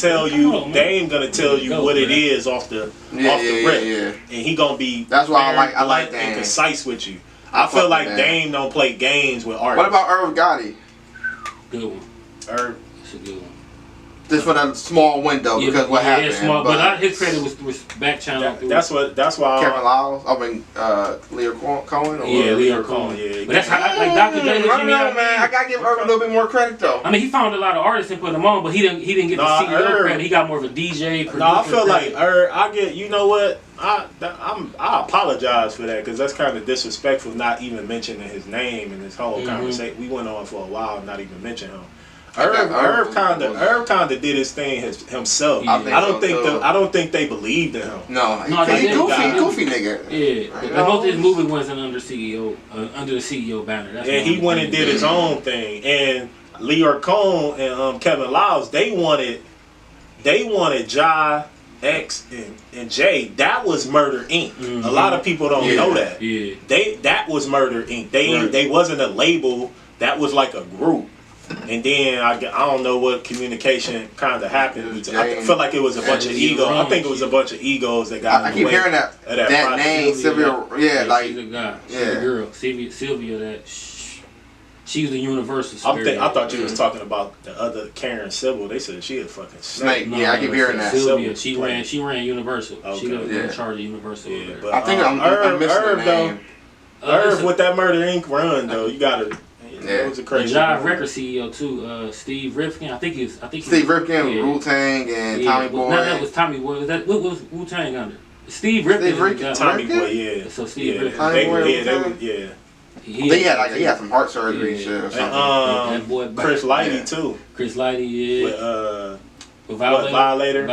tell you what it is off the rip. Yeah. And he gonna be that's why I like Dame and concise with you. I feel like Dame don't play games with artists. What about Irv Gotti? Good one. Irv. That's a good one. Just for that small window because what happened. Yeah, small, but his credit was back channel. That's why. Kevin Liles. I mean, Lyor Cohen. Lyor Cohen. Yeah. But that's how, like Dr. Dre. I don't know, man. I gotta give Irv a little bit more credit though. I mean, he found a lot of artists and put them on, but he didn't get the CEO credit. He got more of a DJ. Producer I feel credit. like I get. You know what? I apologize for that because that's kind of disrespectful. Not even mentioning his name in this whole conversation. We went on for a while, not even mentioning him. Irv kind of did his thing himself. Yeah. I don't think they believed in him. No, he's goofy nigga. Yeah, most of his movie wasn't under the CEO banner. That's he went and did his own thing. And Lyor Cohen and Kevin Liles, they wanted Ja, X, and Jay. That was Murder Inc. A lot of people don't know that. Yeah, that was Murder Inc. They wasn't a label. That was like a group. And then I don't know what communication kind of happened. I feel like it was a bunch of egos. I think it was a bunch of egos that got. I keep hearing that name, Sylvia. Yeah, like she's a guy. She's a girl. Sylvia. That she's a universal spirit. I thought you was talking about the other Karen Sybil. They said she a fucking snake. No, I keep hearing that. Sylvia. She ran Universal. Okay. She was in charge of Universal. Yeah, but I think I'm missing the name. Irv with that Murder Inc. run though, you gotta. Yeah. It was a crazy. Jive Record CEO too, Steve Rifkin. I think Steve Rifkin, Wu-Tang, and Tommy Boy. No, that was Tommy Boy. What was Wu-Tang under? Steve Rifkin. Tommy Boy, yeah. So Steve Rifkin. They had some heart surgery and shit or something. That boy Chris Lighty too. Chris Lighty, with Violator.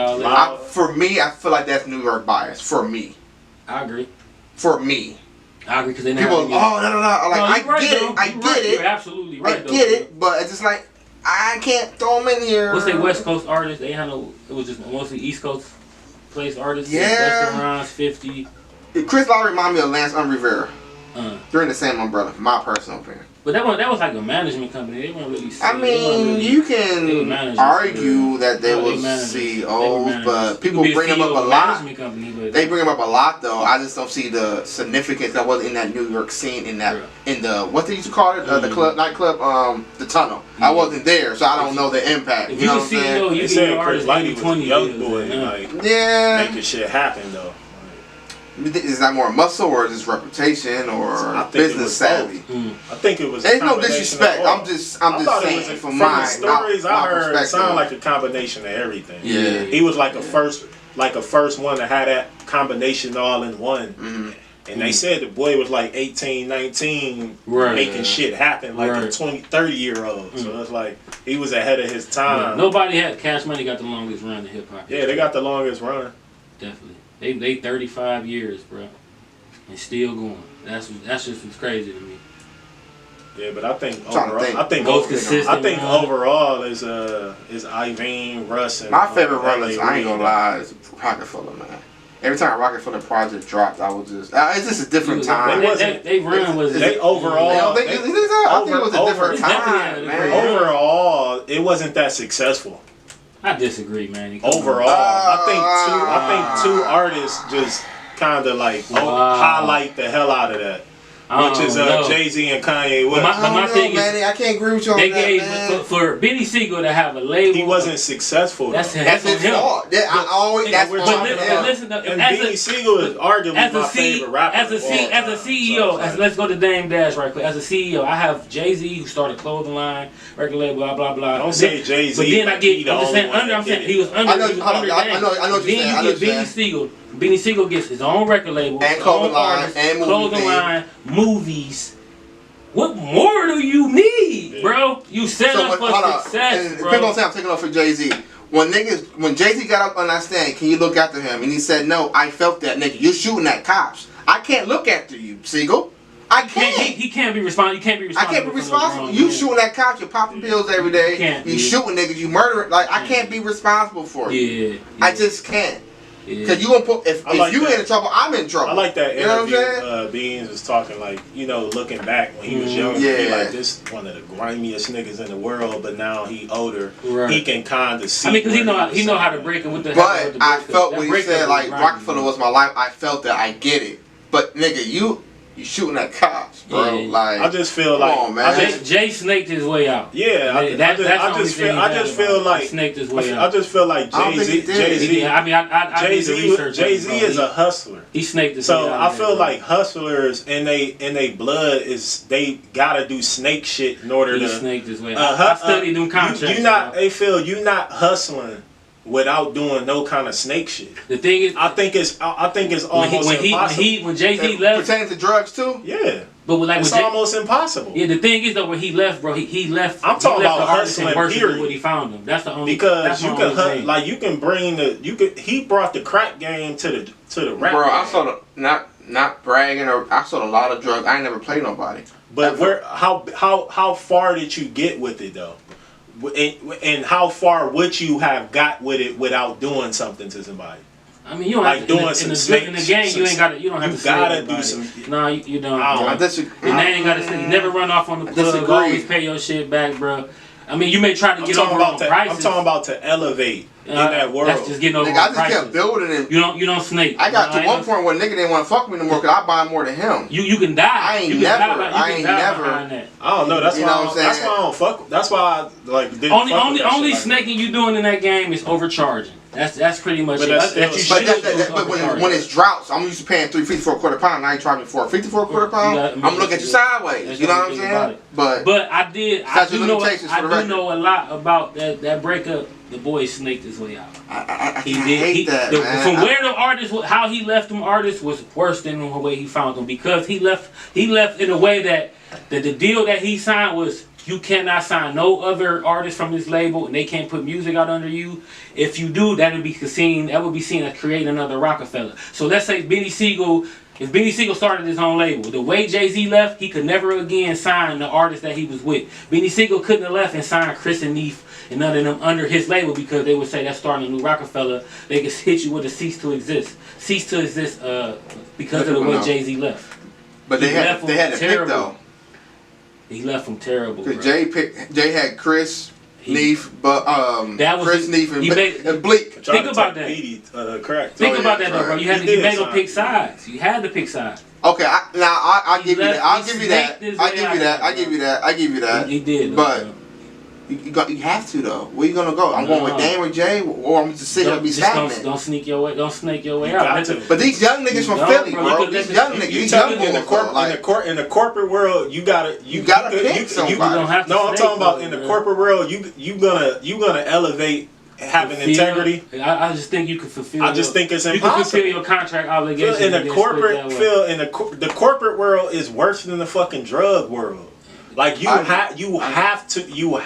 For me, I feel like that's New York bias. For me. I agree. For me. I agree because they people. No. Like I get it. I get it. You're absolutely right. I get it, but it's just like I can't throw them in here. What's the West Coast artists? They handle. It was just mostly East Coast place artists. Yeah. Busta Rhymes, 50. Chris Lowry reminded me of Lance Rivera. They're in the same umbrella, my personal opinion. But that was like a management company. They weren't really. I mean, you can argue that they were CEOs, but people bring them up a lot. They bring them up a lot, though. I just don't see the significance that was in that New York scene. In the what they used to call it, the nightclub, the Tunnel. I wasn't there, so I don't know the impact. If you know what I'm saying? You see, Chris Lighty was a young boy, making shit happen though. Is that more muscle or is this reputation or business savvy? I think it was. There's no disrespect. I'm just saying from the stories I heard, it sounded like a combination of everything. Yeah, he was like a first one to have that combination all in one. And they said the boy was like 18, 19, making shit happen like a 20, 30-year-old. So it's like he was ahead of his time. Yeah. Nobody had Cash Money got the longest run in hip hop. Yeah, they got the longest run. Definitely. They 35 years, bro, and still going. That's just what's crazy to me. Yeah, but I think overall is Iovine, Russ, and my favorite runners. I ain't gonna lie, is Rockefeller, man. Every time Rockefeller project dropped, I was just it's just a different time. They run was overall. I think it was a different time, man. Overall, it wasn't that successful. I disagree, man. Overall, I think two artists just kind of like highlight the hell out of that, which is Jay-Z and Kanye West. My thing is, I can't agree with you on that, man. For Benny Siegel to have a label, he wasn't successful. That's his fault. Listen, Benny Siegel is arguably my favorite rapper. As a CEO, let's go to Dame Dash right quick. As a CEO, I have Jay-Z who started clothing line, record label, blah blah blah. Don't say Jay-Z. But then I get, I'm saying he was under. I know what you're saying. Then you get Benny Siegel. Benny Siegel gets his own record label, and clothing line, movies. What more do you need, bro? You set up for success, bro. People don't say I'm taking off for Jay-Z. When Jay-Z got up on that stand, can you look after him? And he said, no, I felt that, nigga. You're shooting at cops. I can't look after you, Siegel. I can't. He can't be responsible. You can't be responsible. I can't be responsible. You shooting at cops. You popping pills every day. You shooting niggas. You murdering. Like, I can't be responsible for you. Yeah. I just can't. Cause you gonna put if you in trouble, I'm in trouble. I like that interview. You know what I'm saying? Beans was talking like, looking back when he was young, he like this one of the grimiest niggas in the world, but now he older. Right. He can kind of see. I mean, cause he know how to break it with the. But I felt when he said like Rockefeller was my life. I felt that I get it. But nigga, You shooting at cops, bro. Yeah. Like I just feel like on, man. Jay snaked his way out. Yeah, I just feel like he snaked his way out. I just feel like Jay-Z. I mean, I Jay-Z is a hustler. He snaked his way out. So I feel like hustlers in they blood is they gotta do snake shit in order to. He snaked his way out. I studied them contracts. You not hustling without doing no kind of snake shit. The thing is, I think it's almost impossible. When Jay-Z left, pertaining to drugs too. Yeah, but like it's almost impossible. Yeah, the thing is though, when he left, bro, he left. I'm talking about hustling. Period. What he found him. That's the only because you can you can bring he brought the crack game to the rap. Bro, I saw not bragging I saw a lot of drugs. I ain't never played nobody. But how far did you get with it though? And how far would you have got with it without doing something to somebody? I mean, you don't have to, in the game. You ain't got to. You don't have to. You gotta do some. No, you don't. I disagree. Your name ain't got to. You never run off on the plug. Always pay your shit back, bro. I mean, you may try to get over on prices. I'm talking about to elevate in that world. That's just getting over on prices. I just kept building it. You don't snake. I got to one point where nigga didn't want to fuck me no more because I buy more than him. You can die. I ain't never. I don't know. That's why I don't fuck. That's why I like. Only snaking you doing in that game is overcharging. That's pretty much it. But when it's droughts, I'm used to paying $3.50 for a quarter pound. Now you charge me $4.50 for a quarter pound. I'm looking at you sideways. You know what I'm saying? But I do know a lot about that breakup. The boy snaked his way out. I hate that, man. From where the artist, how he left them artists was worse than the way he found them because he left in a way that the deal that he signed was. You cannot sign no other artists from this label, and they can't put music out under you. If you do, that would be seen as creating another Rockefeller. So let's say Benny Siegel, if Benny Siegel started his own label, the way Jay-Z left, he could never again sign the artist that he was with. Benny Siegel couldn't have left and signed Chris and Neef and none of them under his label because they would say that's starting a new Rockefeller. They could hit you with a cease to exist because of the way Jay-Z left. But they had to pick though. He left him terrible. Because Jay had Chris, Neef, but Chris, Neef, and Bleak. Think about that. Think about that, though, bro. You made him pick sides. You had to pick sides. Okay, I'll give you that. I'll give you that. He did, but you have to though. Where you gonna go? I'm going with Dame or Jay, or I'm just sitting here and be stagnant. Don't snake your way out. But these young niggas from Philly, bro. These young niggas, in the corporate world, you gotta pick somebody. No, I'm talking about in the corporate world. You gonna elevate. Having integrity. I just think you can fulfill. I just think it's impossible. You can fulfill your contract obligation in the corporate field. The corporate world is worse than the fucking drug world. Like you have to do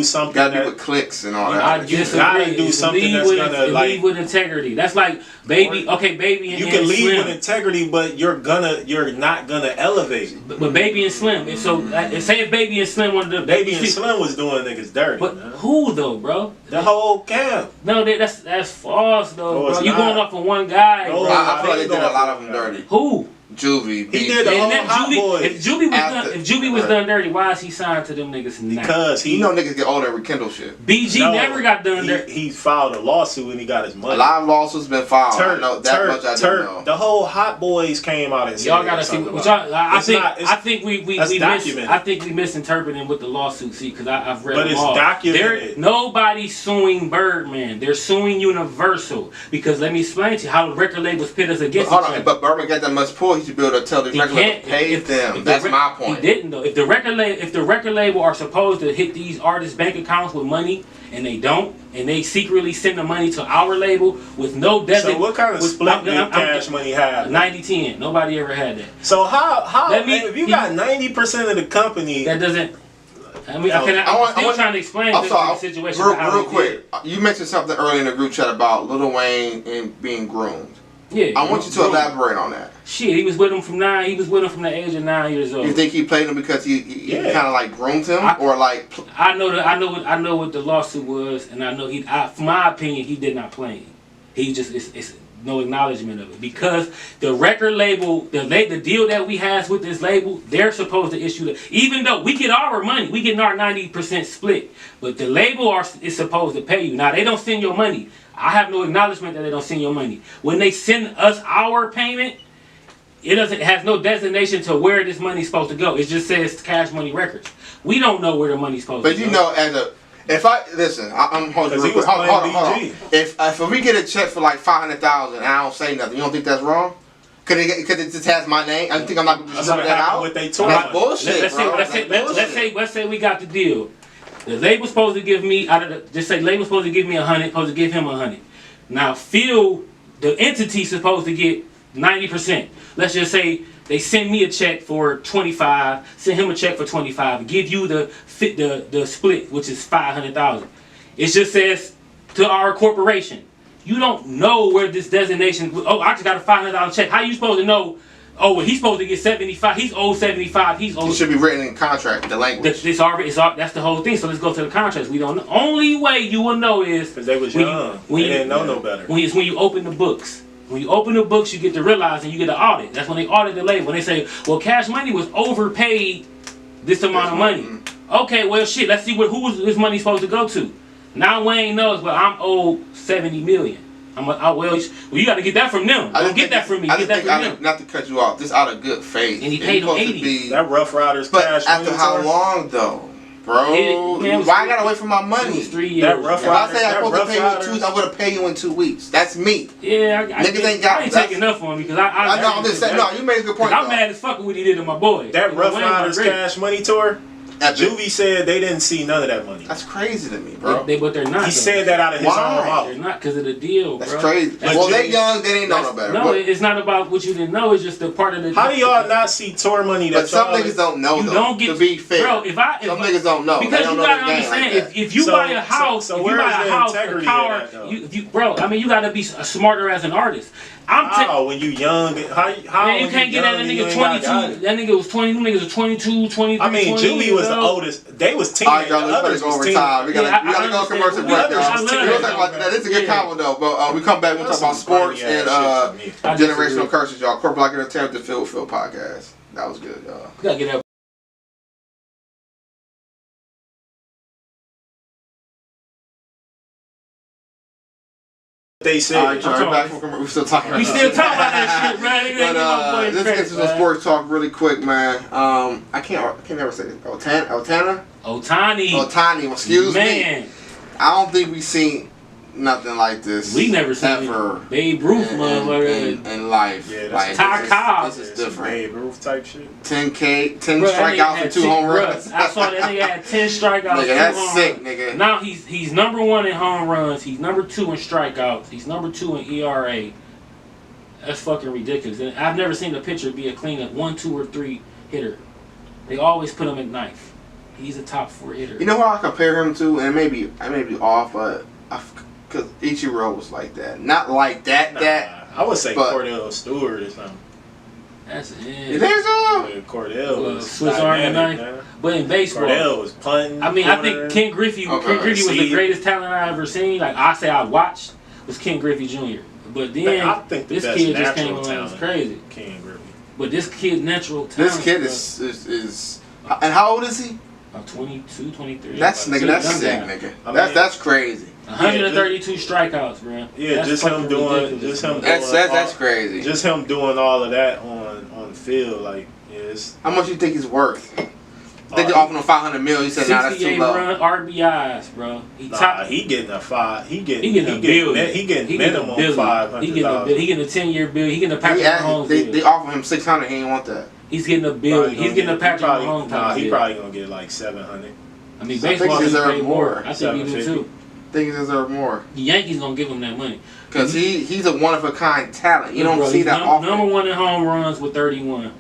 something. Gotta do with clicks and all that. You gotta do something that's gonna leave with integrity. That's like Baby. Okay, Baby and you can leave Slim. with integrity, but you're not gonna elevate. But Baby and Slim. So say if Baby and Slim wanted to. Baby and Slim was doing niggas dirty. But who though, bro? The whole camp. No, that's false though. Bro. You going off of one guy? No, I feel like they did a lot of them dirty. Who? Juvie. He did the whole Hot Boys. If Juvie was done dirty, why is he signed to them niggas now? Because niggas get older and rekindle shit. BG never got done dirty. He filed a lawsuit and he got his money. A lot of lawsuits been filed. I know that much. I do know. The whole Hot Boys came out and said y'all gotta see. I think we misinterpreting with the lawsuit. See, because I've read. But it's documented. Nobody's suing Birdman. They're suing Universal because let me explain to you how the record labels pit us against each other. But Birdman got that much pull. He should be able to tell the record label to pay them. That's my point. He didn't though. If the record label are supposed to hit these artists' bank accounts with money and they don't, and they secretly send the money to our label with no designated. So what kind of split did Cash Money have? 90-10. Nobody ever had that. So if you got 90% of the company, that doesn't. I mean, I'm still trying to explain the situation. Real quick, you mentioned something earlier in the group chat about Lil Wayne and being groomed. Yeah, I want you to elaborate on that. Shit, he was with him from the age of 9 years old. You think he played him because he kind of like groomed him, or like? I know what the lawsuit was, and I know from my opinion, he did not play him. He just it's no acknowledgement of it because the record label, the deal that we has with this label, they're supposed to issue the. Even though we get our money, we get our 90% split, but the label is supposed to pay you. Now they don't send your money. I have no acknowledgement that they don't send your money. When they send us our payment, it has no designation to where this money's supposed to go. It just says Cash Money Records. We don't know where the money's supposed to go. But you know, I'm holding you real quick. Hold on. If we get a check for like $500,000 and I don't say nothing, you don't think that's wrong? Could it just has my name? I think I'm not gonna just that out. With they that's bullshit, let's say we got the deal. The label's supposed to give me just say label's supposed to give me 100, supposed to give him 100. Now Phil, the entity's supposed to get 90%. Let's just say they send me a check for 25, send him a check for 25, and give you the split, which is 500,000. It just says to our corporation, you don't know where this designation. Oh, I just got a $500 check. How you supposed to know? Oh, well, he's supposed to get 75. He's owed 75. He's owed. It should be written in contract, the language. That's the whole thing. So let's go to the contracts. We don't know. Only way you will know is because they was young. They didn't know no better. When you open the books. When you open the books, you get to realize and you get an audit. That's when they audit the label. When they say, well, Cash Money was overpaid this amount of money. Okay, well, shit, let's see who was this money supposed to go to. Now Wayne knows, but I'm owed $70 million. Well, you got to get that from them. Don't get that from me. Get that from them. Not to cut you off, just out of good faith. And he paid him 80. That Rough Riders Cash Money. After how long though? Bro, why I gotta wait for my money? It was 3 years. That Rough Riders, if I say I'm supposed to pay you in 2 weeks, I'm gonna pay you in 2 weeks. That's me. Yeah, I ain't taking enough on me because I know. I'm just saying. No, you made a good point. I'm mad as fuck with what he did to my boy. That Rough Riders Cash Money tour. Juvie said they didn't see none of that money. That's crazy to me, bro. But they're not. He said that out of his own mouth. They're not because of the deal, bro. That's crazy. Well, they young. They didn't know no better. No, it's not about what you didn't know. It's just the part of the. How do y'all not see tour money? That but some niggas don't know. You don't get to be fair. Bro, some niggas don't know. Because you gotta understand, if you buy a house, if you buy a house, a car, bro, I mean, you gotta be smarter as an artist. When you young, how man, you can't get that nigga 22. That nigga was 20. Them niggas was 22, 23. I mean, Juvie was the oldest. They was teenagers. All right, y'all, let's go over time. We gotta go commercial break, y'all. We'll talk about that. This is a good combo though. But we come back. We'll talk about sports and generational curses, y'all. CorporateLike Entertainment, the Phil podcast. That was good, y'all. We gotta get up. They said. We still talking. We still talking about that shit, man. But let's get to some sports talk really quick, man. I can't never say it. Ohtani. Excuse me. I don't think we've seen nothing like this. We never seen ever. Babe Ruth, motherfucker. In life. Yeah, that's like, this is different. Babe Ruth type shit. 10 strikeouts and 2 home runs. I saw that nigga had 10 strikeouts. Nigga, that's sick, nigga. Now he's number 1 in home runs. He's number 2 in strikeouts. He's number 2 in ERA. That's fucking ridiculous. And I've never seen a pitcher be a clean 1, 2, or 3 hitter. They always put him at ninth. He's a top 4 hitter. You know who I compare him to? And I may be off, but because Ichiro was like that. Not like that. I would say Cordell Stewart or something. That's it. You think so? Cordell was Swiss Army knife. But in baseball, Cordell was punting. I mean, I think Ken Griffey. Ken Griffey was the greatest talent I ever seen. Like I say, I watched was Ken Griffey Jr. But then I think this kid just came along. It's crazy. Ken Griffey. But this kid natural talent. This kid is. And how old is he? 22, 23. That's sick, nigga. That's crazy. 132 strikeouts, bro. Yeah, that's just him doing. That's crazy. Just him doing all of that on the field, like yes. How much you think he's worth? I think they're offering him $500 million. He said, "Nah, that's too low." 68 run RBIs, bro. He getting a 5. He getting a billion. He getting minimum $500,000. He getting a 10-year bill. He getting a Patrick Mahomes deal. They offer him $600. He ain't want that. He's getting a bill. He's getting a Patrick Mahomes deal. He probably gonna get like $700. I mean, baseball deserve more. I think he do too. I think he deserves more. The Yankees gonna give him that money because he's a one-of-a-kind talent. You don't see that often. Number 1 in home runs with 31.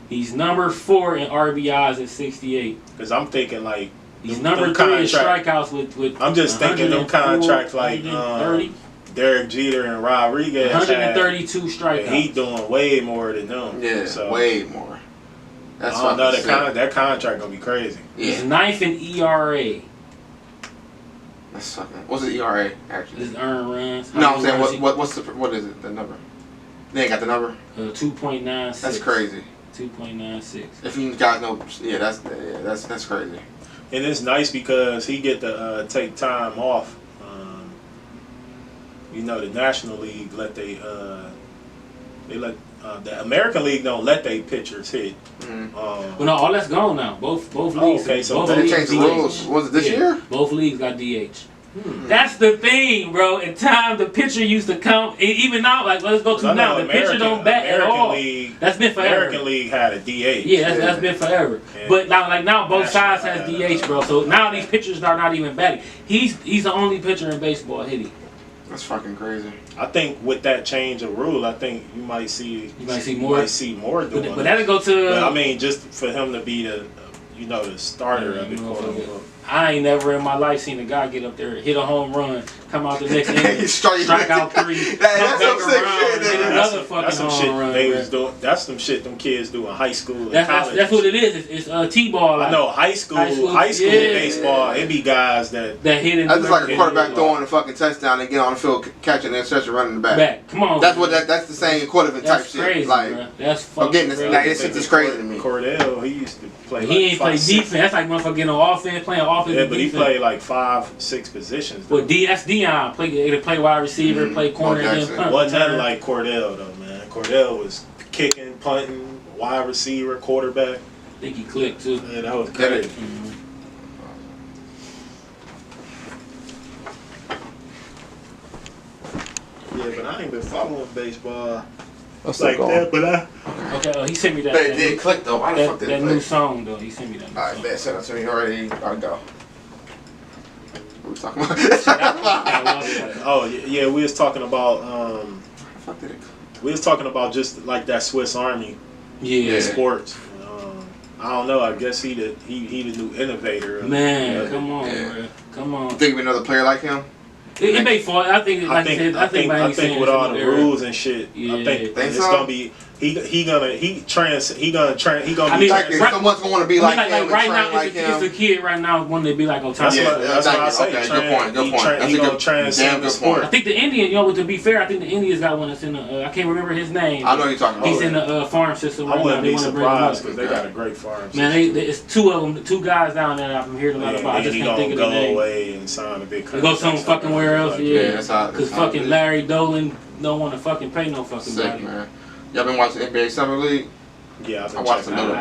He's number 4 in RBIs at 68. Because I'm thinking like he's number 3 in strikeouts with. I'm just thinking them contracts like 30. Derek Jeter and Rodriguez. 132 strikeouts. He doing way more than them. Yeah, so, way more. That's I don't know, that contract gonna be crazy. Yeah. He's 9th in ERA. That's fucking. What's the ERA actually? His earned runs. No, I'm saying what is it? The number? They ain't got the number. 2.96. That's crazy. 2.96. If you guys know, that's crazy. And it's nice because he get to take time off. You know, the National League let the American League don't let their pitchers hit. Well, no, all that's gone now. Both leagues. Okay, so they changed the rules. Was it this year? Both leagues got DH. That's the thing, bro. In time, the pitcher used to come. Even now, like let's go to now. The pitcher don't bat at all. That's been forever. American League had a DH. Yeah, that's been forever. Yeah. But now both sides has DH, bro. So now these pitchers are not even batting. He's the only pitcher in baseball hitting. That's fucking crazy. I think with that change of rule, I think you might see more doing. But that'll go to. But I mean, just for him to be the starter of the quote unquote. I ain't never in my life seen a guy get up there, hit a home run, come out the next inning, strike out 3, that's some sick shit. Hit another fucking home run. They was doing. That's some shit them kids do in high school and college. That's what it is. It's T-ball. Like, I know high school baseball. It be guys that hit it. That's just like a quarterback throwing a fucking touchdown and get on the field catching an interception running the back. Come on. That's the same equivalent type shit. Crazy, like bro. That's fucking crazy. This shit is crazy to me. Cordell, he used to play. He ain't play defense. That's like motherfucker getting on offense, playing offense. Yeah, but he played like 5-6 positions. Well, that's Dion. Play wide receiver, play corner, and then punt. Wasn't nothing like Cordell though, man. Cordell was kicking, punting, wide receiver, quarterback. I think he clicked too. Yeah, that was crazy. Yeah, but I ain't been following baseball like that. But okay, he sent me that. It did click though. Why the fuck did it click? That new song though. He sent me that. All right, man, send it to me already. Gotta go. What we talking about? Oh yeah, we was talking about we was talking about just like that Swiss Army. Yeah. Sports. I don't know. I guess he the new innovator. Man, come on, bro. Come on. Think we another player like him? It may fall. I think with all the rules and shit, I think it's gonna be. He gonna be like someone's gonna be like him. Right now, it's a kid right now wanting to be like Ohtani. That's what I say. Good point. He gonna transcend the sport. I think the Indian, to be fair, I think the Indians got one that's in the. I can't remember his name. I know you're talking about. He's in the farm system right now. I wouldn't be surprised because they got a great farm system. Man, it's two of them, two guys down there that I'm hearing a lot about. I just can't think of the name. Go away and sign a big contract. Go somewhere fucking where else, yeah. Because Because fucking Larry Dolan don't want to fucking pay no fucking money. Man. Y'all been watching NBA Summer League? Yeah, I watched a little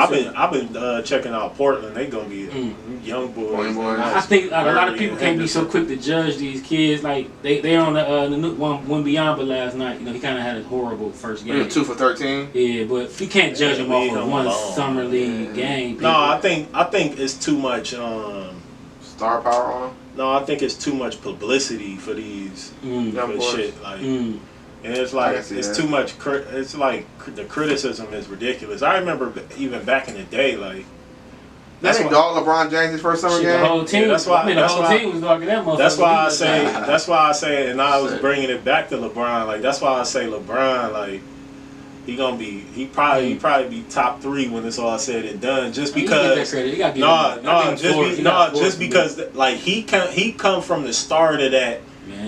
bit. I've been checking out Portland. They gonna be young boys. I think a lot of people can't be so quick to judge these kids. Like they on the new one beyond, but last night, he kind of had a horrible first game. 2 for 13. Yeah, but you can't judge him off of one summer league game. No, I think it's too much star power on him. No, I think it's too much publicity for these young shit. Like. And it's like it's too much. It's like the criticism is ridiculous. I remember even back in the day, like that's why LeBron James' first summer game. The whole team. Yeah, that's why the whole team was talking that motherfucker. That's why I say, and I was bringing it back to LeBron. Like that's why I say LeBron, like he probably be top 3 when it's all said and done. Just because just because like he come from the start of that.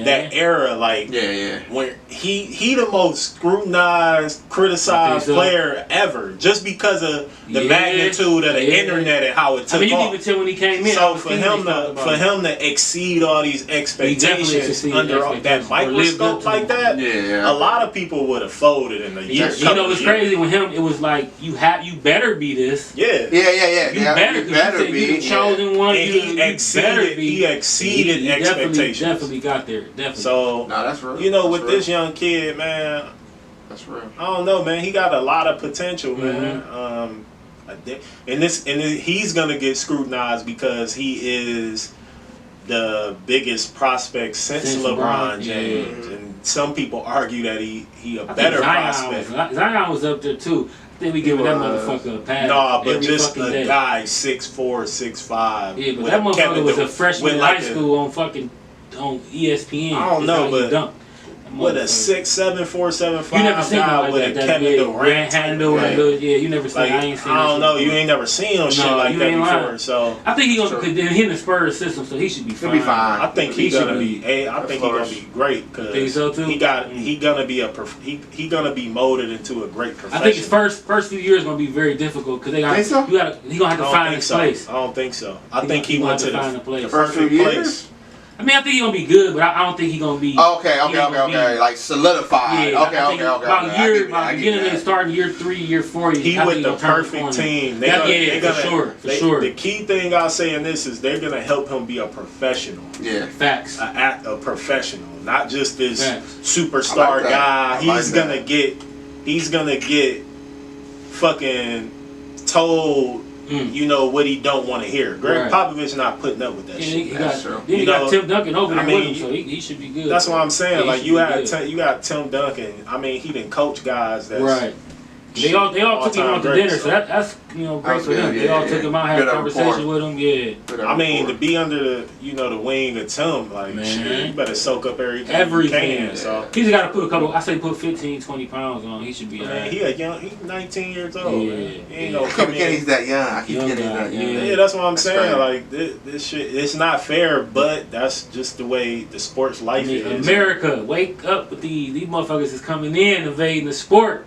That era, like when he the most scrutinized, criticized player ever, just because of the magnitude of the internet and how it took off. You can even tell when he came in. So for him to exceed all these expectations under that microscope like that, a lot of people would have folded in the years. It's crazy with him. It was like you better be this. Yeah. You better be the chosen one. And he exceeded expectations. Definitely got there. Definitely. So that's real. With this young kid, man, that's real. I don't know, man. He got a lot of potential, man. And he's gonna get scrutinized because he is the biggest prospect since LeBron James, and some people argue that he a better prospect. Zion was up there too. I think we giving that motherfucker a pass. No, but just a guy 6'4", 6'5". Yeah, but that motherfucker was a freshman in high school on ESPN. I don't know, but with a 6'7", 4'7", you never seen guy like with that, a Kevin Durant handle and you never seen. I ain't seen. I don't know. You ain't never seen no shit like that before. So I think he in the Spurs system, so he should be fine. He'll be fine. I think he's gonna be. I think he's gonna be great because so too? he gonna be molded into a great professional. I think his first few years gonna be very difficult because he gonna have to find his place. I don't think so. I think he went to the first few years. I mean, I think he's gonna be good, but I don't think he's gonna be. Okay. Like solidified. Yeah, okay. About beginning of starting year 3, year 4. He with the perfect team. For sure. The key thing I'll say in this is they're gonna help him be a professional. Yeah, facts. A professional, not just this superstar guy. He's gonna get fucking told. You know what he don't want to hear. Greg Popovich not putting up with that shit. That's true. Then you got Tim Duncan over there with him, so he should be good. That's what I'm saying. Like you got Tim Duncan. I mean, he didn't coach guys. That's They all took him out to dinner, so that's great for them. They all took him out, had a conversation with him. Yeah. I mean, to be under the wing of Tim, like shit, you better soak up everything you can. So he's got to put 15, 20 pounds on. He should be. Man, he's 19 years old. Yeah, man. He ain't gonna come in. He's that young. I keep getting that young. Yeah, that's what I'm saying. Like this shit, it's not fair, but that's just the way the sports life is. America, wake up with these motherfuckers is coming in invading the sport.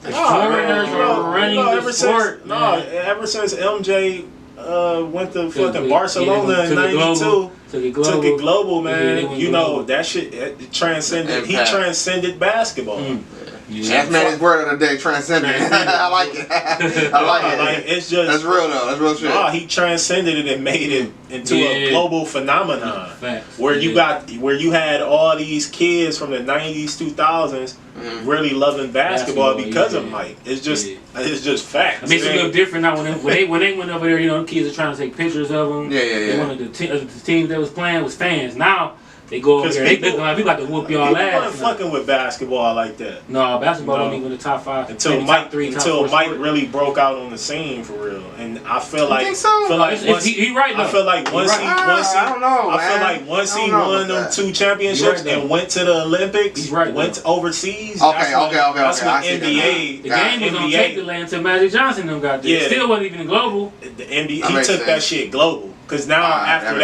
The foreigners are running the sport. Ever since MJ went to fucking Barcelona in '92, took it global, man. You know that shit transcended. He transcended basketball. That's man's word of the day, transcending. I like it. I like it. Like, it's just that's real though. That's real shit. Nah, he transcended it and made it into a global phenomenon. Where you had all these kids from the '90s, 2000s really loving basketball because of Mike. It's just facts. I mean, it's a little different now when they went over there. The kids are trying to take pictures of them. Yeah. One of the teams that was playing was fans. Now they go over there. They looking like we about to whoop y'all ass. People weren't fucking with basketball like that. No, basketball don't even in the top 5 until Mike really broke out on the scene for real. And I feel like he right though. I feel like once he won them 2 championships and went to the Olympics, went overseas. Okay. That's when NBA. The game was gonna take the land until Magic Johnson them got there. Still wasn't even global. The NBA he took that shit global. Because now after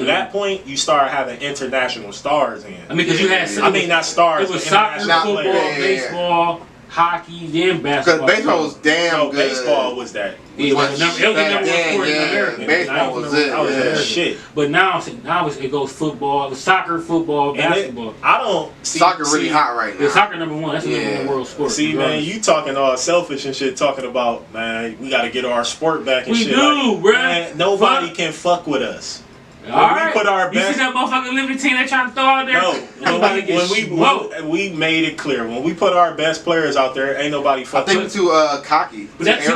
that point, you start having international stars in. I mean, because you had not stars. It was soccer, football, baseball, hockey, then basketball. Because baseball was damn good. Baseball was that. It was the number 1 sport in America. Baseball was it. That was shit. But now it goes football, soccer, football, basketball. I don't see soccer really hot right now. The soccer number 1. That's the number 1 world sport. See, man, you talking all selfish and shit. Talking about, man, we got to get our sport back and shit. We do, bro. Man, nobody can fuck with us. Alright, you see that motherfucking Olympic team they trying to throw out there? No, we made it clear. When we put our best players out there, ain't nobody fucking with us. I think we're too cocky. But it's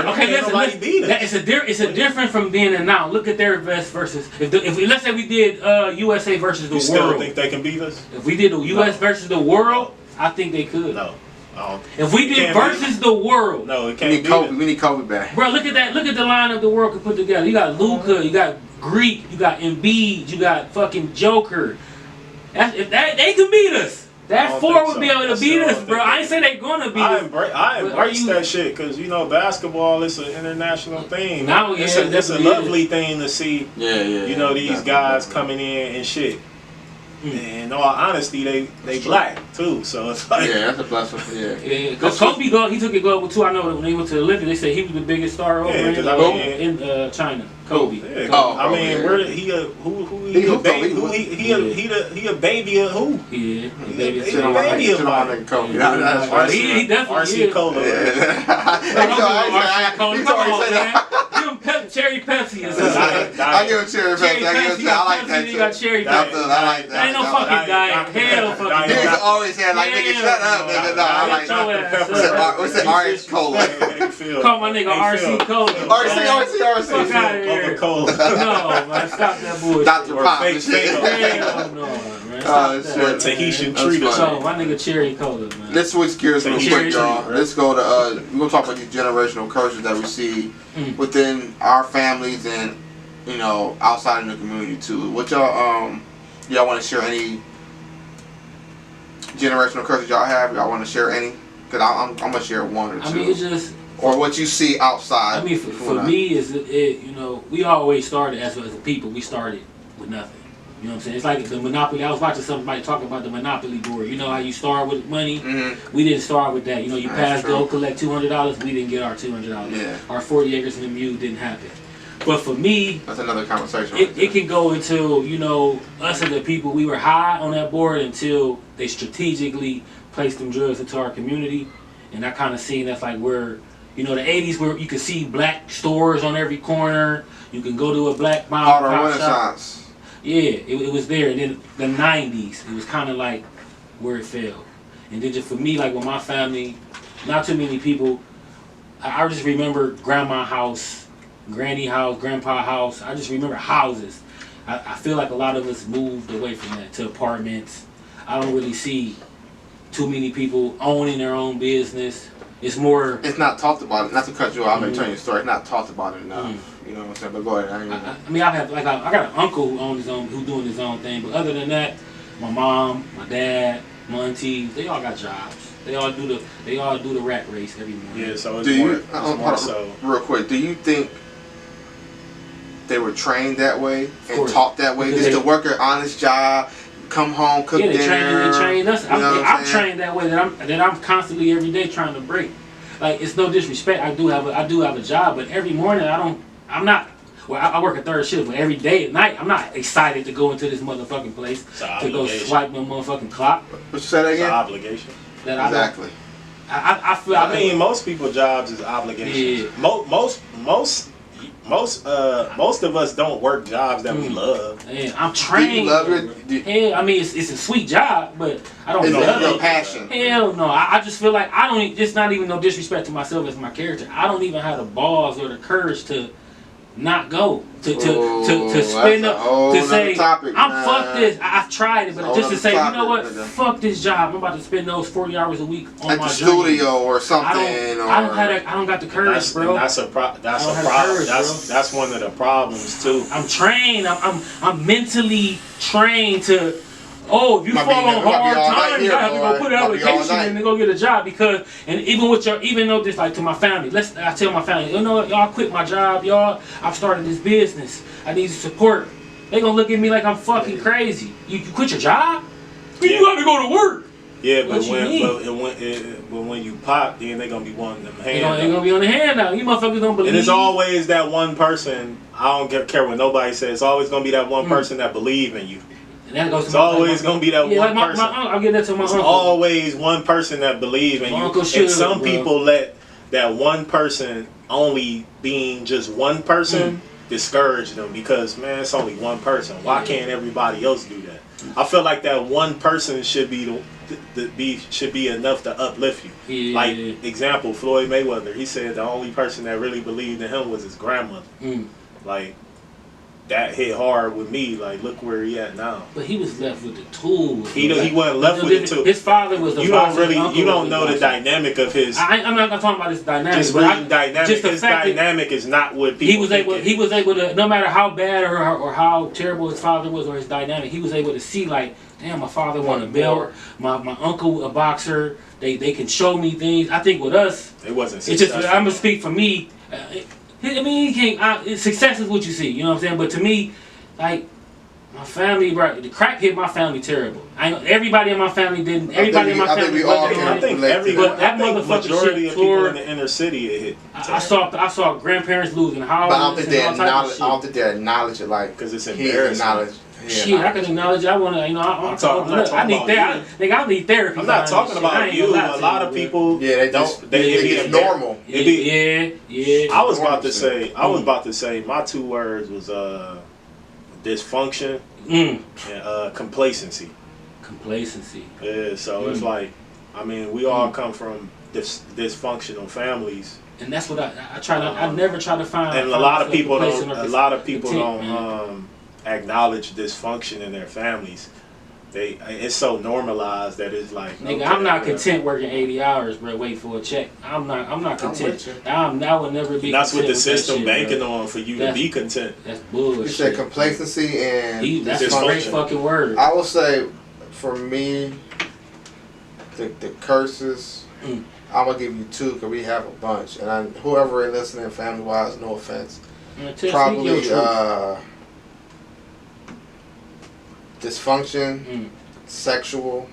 a different from then and now. Look at their best versus. If let's say we did USA versus the world. You still think they can beat us? If we did the US versus the world, I think they could. No. If we did versus the world, no, it can't be. We need Kobe back. Bro, look at that. Look at the lineup the world could put together. You got Luka, you got Greek, you got Embiid, you got fucking Joker. If they can beat us. That 4 would be able to beat us, bro. I ain't say they gonna beat us. I embrace that shit because basketball is an international thing. Now, it's a lovely thing to see. Yeah. These guys coming in and shit. And in all honesty, they black too, so it's like that's a blessing. Because Kobe, he took it global too. I know when they went to the Olympics, they said he was the biggest star over in China. Kobe. I mean, where did he a baby of who? Yeah, he baby of Kobe. He definitely RC Cola. Cherry Pepsi or something. I give him Cherry Pepsi. I like that shit. You got Cherry Pepsi. I like that. Ain't no fucking diet. Hell fucking diet. He used to always say like, nigga, shut up, nigga. No, I like that. What's that? Orange Cola. Call my nigga RC Cola. RC. Fuck out of here. No, man. Stop that bullshit. Dr. Pop and shit. Hell no, man. Tahitian treat or something. My nigga Cherry Cola, man. Let's switch gears real quick, y'all. Let's go to, we're going to talk about these generational curses that we see within our families and, outside in the community too. What y'all want to share any generational curses y'all have? Y'all want to share any? Because I'm going to share one or two. I mean, it's just... Or what you see outside. I mean, for me, we always started as a people. We started with nothing. You know what I'm saying? It's like the Monopoly. I was watching somebody talking about the Monopoly board. You know how you start with money? Mm-hmm. We didn't start with that. You pass go, collect $200. We didn't get our $200. Yeah. Our 40 acres and a mule didn't happen. But for me, that's another conversation. It can go into, you know, us as the people, we were high on that board until they strategically placed them drugs into our community. And I kind of seen that's like where, you know, the 80s where you could see black stores on every corner. You can go to a black mom and pop shop. Yeah, it was there. And then the 90s, it was kind of like where it fell. And then just for me, like with my family, not too many people, I just remember grandma house, granny house, grandpa house. I just remember houses. I feel like a lot of us moved away from that to apartments. I don't really see too many people owning their own business. It's more. It's not talked about. Not to cut you off, I'm telling you a story. It's not talked about enough. You know what I'm saying? But go ahead. I mean, I got an uncle who owns his own, who's doing his own thing. But other than that, my mom, my dad, my aunties, they all got jobs. They all do the rat race every morning. Yeah. So it's more so. Real quick, do you think they were trained that way and taught that way? Just to work an honest job, come home, cook dinner. They trained us. I'm trained that way. That I'm constantly every day trying to break. Like, it's no disrespect. I do have a job, but every morning I'm not. Well, I work a third shift, but every day at night I'm not excited to go into this motherfucking place to go swipe my motherfucking clock. What you said again? It's an obligation. Exactly. I feel. I mean, most people's jobs is obligations. Yeah. Most of us don't work jobs that we love. Yeah, I'm trained. Do you love it? Yeah, I mean it's a sweet job, but I don't love it. It's your passion. Hell no. I just feel like I don't. It's not even no disrespect to myself as my character. I don't even have the balls or the courage to not go to spend up to say topic, fuck this. I've tried it, but just to say, you know what, fuck this job. I'm about to spend those 40 hours a week on at my the studio or something. I don't got the courage, bro. That's a problem. That's one of the problems too. I'm trained. I'm mentally trained to. Oh, if you fall on hard times, you have to go put an application in and go get a job and even though this like to my family, I tell my family, you know what, y'all quit my job, y'all. I've started this business. I need support. They gonna look at me like I'm fucking crazy. You quit your job? You gotta go to work. Yeah, but when you pop, then they gonna be wanting them hands. They gonna be on the hand now. You motherfuckers don't believe. And it's always that one person. I don't care what nobody says. It's always gonna be that one person that believe in you. And that goes to it's always going to be that one person. I'll get that to my uncle. It's always one person that believes in you. And some people let that one person, only being just one person, discourage them because, man, it's only one person. Why can't everybody else do that? I feel like that one person should be enough to uplift you. Yeah. Like, example, Floyd Mayweather, he said the only person that really believed in him was his grandmother. Like, that hit hard with me. Like, look where he at now. But he was left with the tools. He wasn't left with the tools. His father was the You don't know the dynamic of his. I'm not talking about his dynamic. Just dynamic. His dynamic is not what people. He was able to, no matter how bad or how terrible his father was or his dynamic, he was able to see like, damn, my father won a belt. My uncle a boxer. They can show me things. I think with us, it wasn't. It's just I'm gonna speak for me. I mean, you can't. Success is what you see. You know what I'm saying? But to me, like my family, bro, the crack hit my family terrible. Everybody in my family didn't. Everybody in my family. I think majority of people in the inner city it hit. I saw grandparents losing houses. But I don't think they acknowledge it like because it's embarrassing. Shit, I can acknowledge it. I want to, I need therapy. I need therapy. I'm not talking about you. A lot of people, it's normal. Yeah. I was about to say, my two words was dysfunction and complacency. Complacency. Yeah, so it's like, I mean, we all come from dysfunctional families. And that's what I never try to find. And a lot of people don't acknowledge dysfunction in their families. It's so normalized that it's like, nigga, okay, I'm not content working 80 hours, bro, waiting for a check. I'm not content. I will never be. That's what the system banking on for you to be content. That's bullshit. You said complacency and that's my great fucking word. I will say, for me, the curses. I'm gonna give you two because we have a bunch, and whoever is listening, family wise, no offense, probably dysfunction, sexual,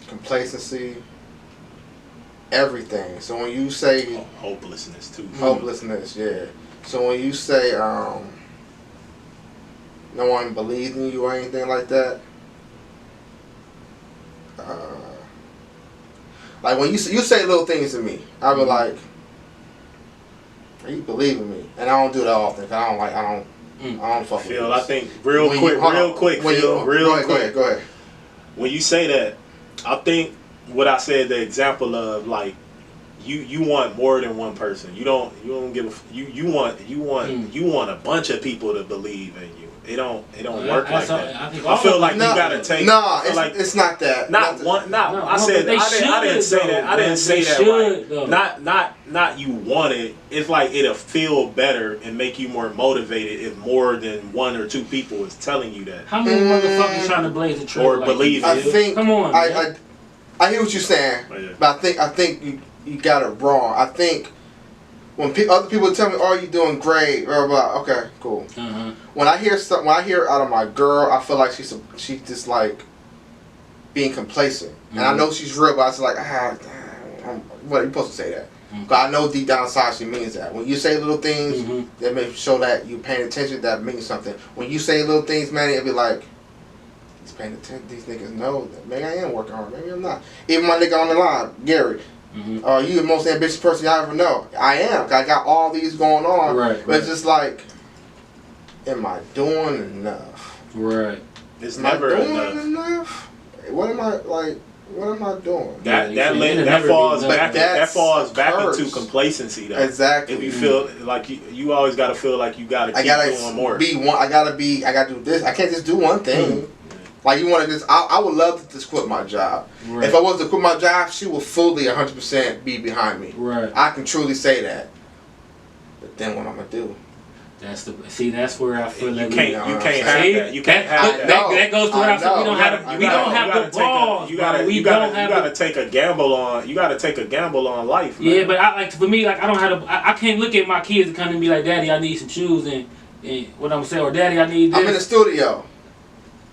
complacency, everything. So when you say hopelessness too. Hopelessness, yeah. So when you say no one believes in you or anything like that, like when you say little things to me, I be like, you believe in me, and I don't do that often. Cause I don't fuck with Phil, I think real quick, Phil, Go ahead. When you say that, I think what I said, the example of like you want more than one person. You don't give you want a bunch of people to believe in you. It don't work like that. I feel like you gotta take. No, it's not that. I didn't say that. I didn't say that. Not you want it. It's like it'll feel better and make you more motivated if more than one or two people is telling you that. How many motherfuckers trying to blaze a trail? Or believe it? I think. Come on. I hear what you're saying, but I think you got it wrong. I think when other people tell me, "Oh, you're doing great," blah, blah, blah, okay, cool. Uh-huh. When I hear out of my girl, I feel like she's just like being complacent, and I know she's real, but I was like, what are you supposed to say that? But I know deep down inside she means that. When you say little things that may show that you're paying attention, that means something. When you say little things, man, it'll be like, he's paying attention. These niggas know that maybe I am working hard, maybe I'm not. Even my nigga on the line, Gary. You the most ambitious person I ever know. I am. I got all these going on. But it's just like, am I doing enough? Right. It's never enough. What am I doing? That falls back into complacency though. Exactly. If you feel like you always gotta feel like you gotta keep doing more. I gotta do this. I can't just do one thing. Like you want to just, I would love to just quit my job. Right. If I was to quit my job, she will fully 100% be behind me. Right. I can truly say that. But then what I'm gonna do? That's where I feel like you can't have that. You can't have that. That goes to what I said. We don't have the balls. You gotta take a gamble on. You gotta take a gamble on life. Man. Yeah, but for me, like I don't have. I can't look at my kids and come and be like, "Daddy, I need some shoes," and what I'm saying, or "Daddy, I need this." I'm in the studio.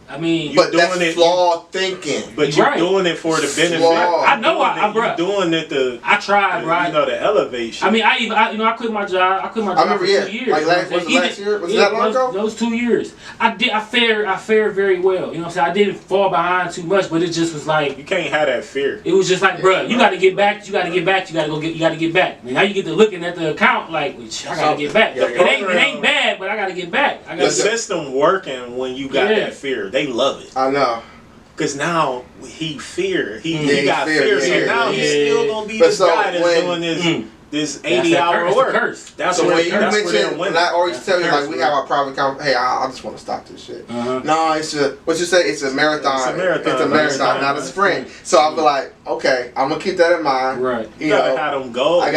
I mean, but that's flawed thinking. But you're doing it for the benefit. I know. You're doing it to. I tried, right? The elevation. I mean, I quit my job. I quit my job for 2 years. Like last year? Was it that long ago? Those 2 years. I fared very well. You know what I'm saying? I didn't fall behind too much, but it just was like you can't have that fear. It was just like, bruh, you got to get back. You got to get back. You got to get back. And now you get to looking at the account like, I got to get back. It ain't bad, but I got to get back. The system working when you got that fear. They love it. I know. Because now he fear. He got fear. So now he's still going to be this guy that's doing this 80-hour work. That's so when you mentioned, when I always tell you, like, we have our private conversation, hey, I just want to stop this shit. No, it's what you say, it's a marathon. It's a marathon, not a sprint. So I'll be like, okay, I'm going to keep that in mind. Right. You got to have them go. Look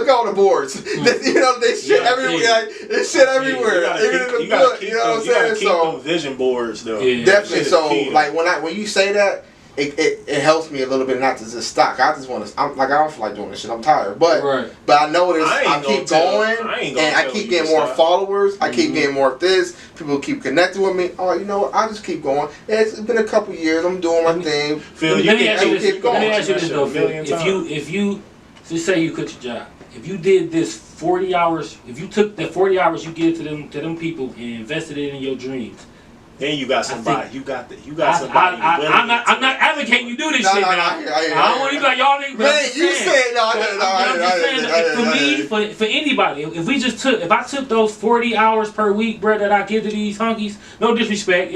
at all the boards. There's shit everywhere. There's shit everywhere. Even in the book. You know what I'm saying? Keep them vision boards though. Yeah. Definitely. So like when you say that, it helps me a little bit not to just stop. I just want to. I don't feel like doing this shit. I'm tired. But I know this. I keep going and I keep getting more followers. I keep getting more of this. People keep connecting with me. Oh, you know what? I just keep going. It's been a couple years. I'm doing my thing. Phil, let me ask you this though, Phil. If you just say you quit your job. If you did this 40 hours, if you took the 40 hours you give to them people and invested it in your dreams, then you got somebody. You got somebody. I'm not advocating you do this shit, man. I don't want to be like y'all niggas. Man, you said no. I'm just saying, for anybody, if I took those 40 hours per week, bro, that I give to these hunkies, no disrespect,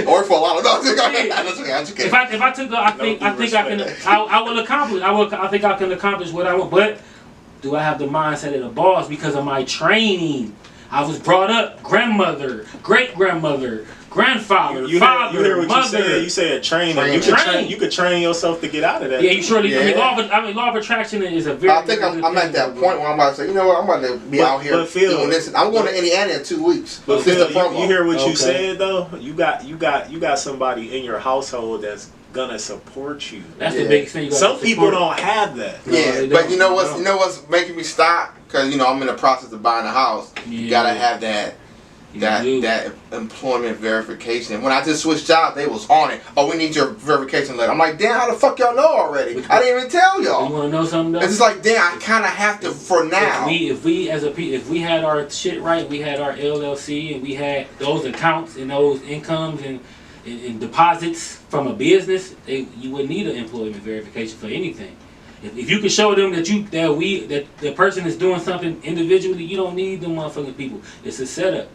or for a lot of dogs. If I took, I think I can accomplish what I want. But do I have the mindset of the boss because of my training? I was brought up grandmother, great grandmother, grandfather, father, you hear what mother. You said training. You could train yourself to get out of that. Yeah, you surely. Yeah. Law of attraction is a very. I think I'm at that point where I'm about to say, you know what, I'm about to be out here doing this. I'm going to Indiana in 2 weeks. But Phil, you hear what you said though? You got somebody in your household that's gonna support you. That's the biggest thing. Some people don't have that. Yeah, but you know what's making me stop? Because I'm in the process of buying a house. You gotta have that. that employment verification. When I just switched jobs, they was on it. Oh, we need your verification letter. I'm like, damn, how the fuck y'all know already? I didn't even tell y'all. You want to know something though? It's just like, damn, I kind of have to for now. If we had our shit right, we had our LLC, and we had those accounts and those incomes and deposits from a business, you wouldn't need an employment verification for anything. If you can show them that the person is doing something individually, you don't need them motherfucking people. It's a setup.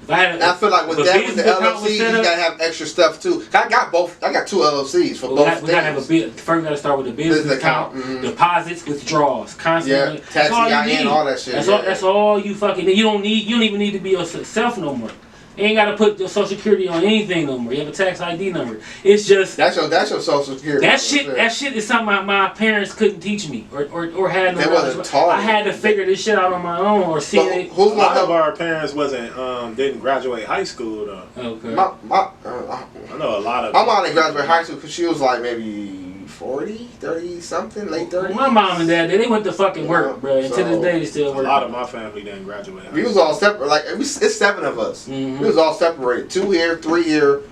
I feel like with the LLC, you gotta have extra stuff too. I got both. I got 2 LLCs for both things. We gotta have first we gotta start with a business account, deposits, withdrawals, constantly. Yeah, tax EIN, all that shit. That's all you fucking need. You don't even need to be yourself no more. You ain't gotta put your social security on anything no more. You have a tax ID number. It's just that's your social security. That shit is something my parents couldn't teach me or had no knowledge. I had to figure this shit out on my own or see it. A lot of our parents didn't graduate high school though. Okay. I know a lot of. My mom didn't graduate high school because she was like maybe 40, 30 something, late 30s. My mom and dad, they went to fucking work, bro. And to this day, they still work. A lot of my family didn't graduate. We was all separate. Like it's 7 of us. We was all separated. 2 here, 3 here.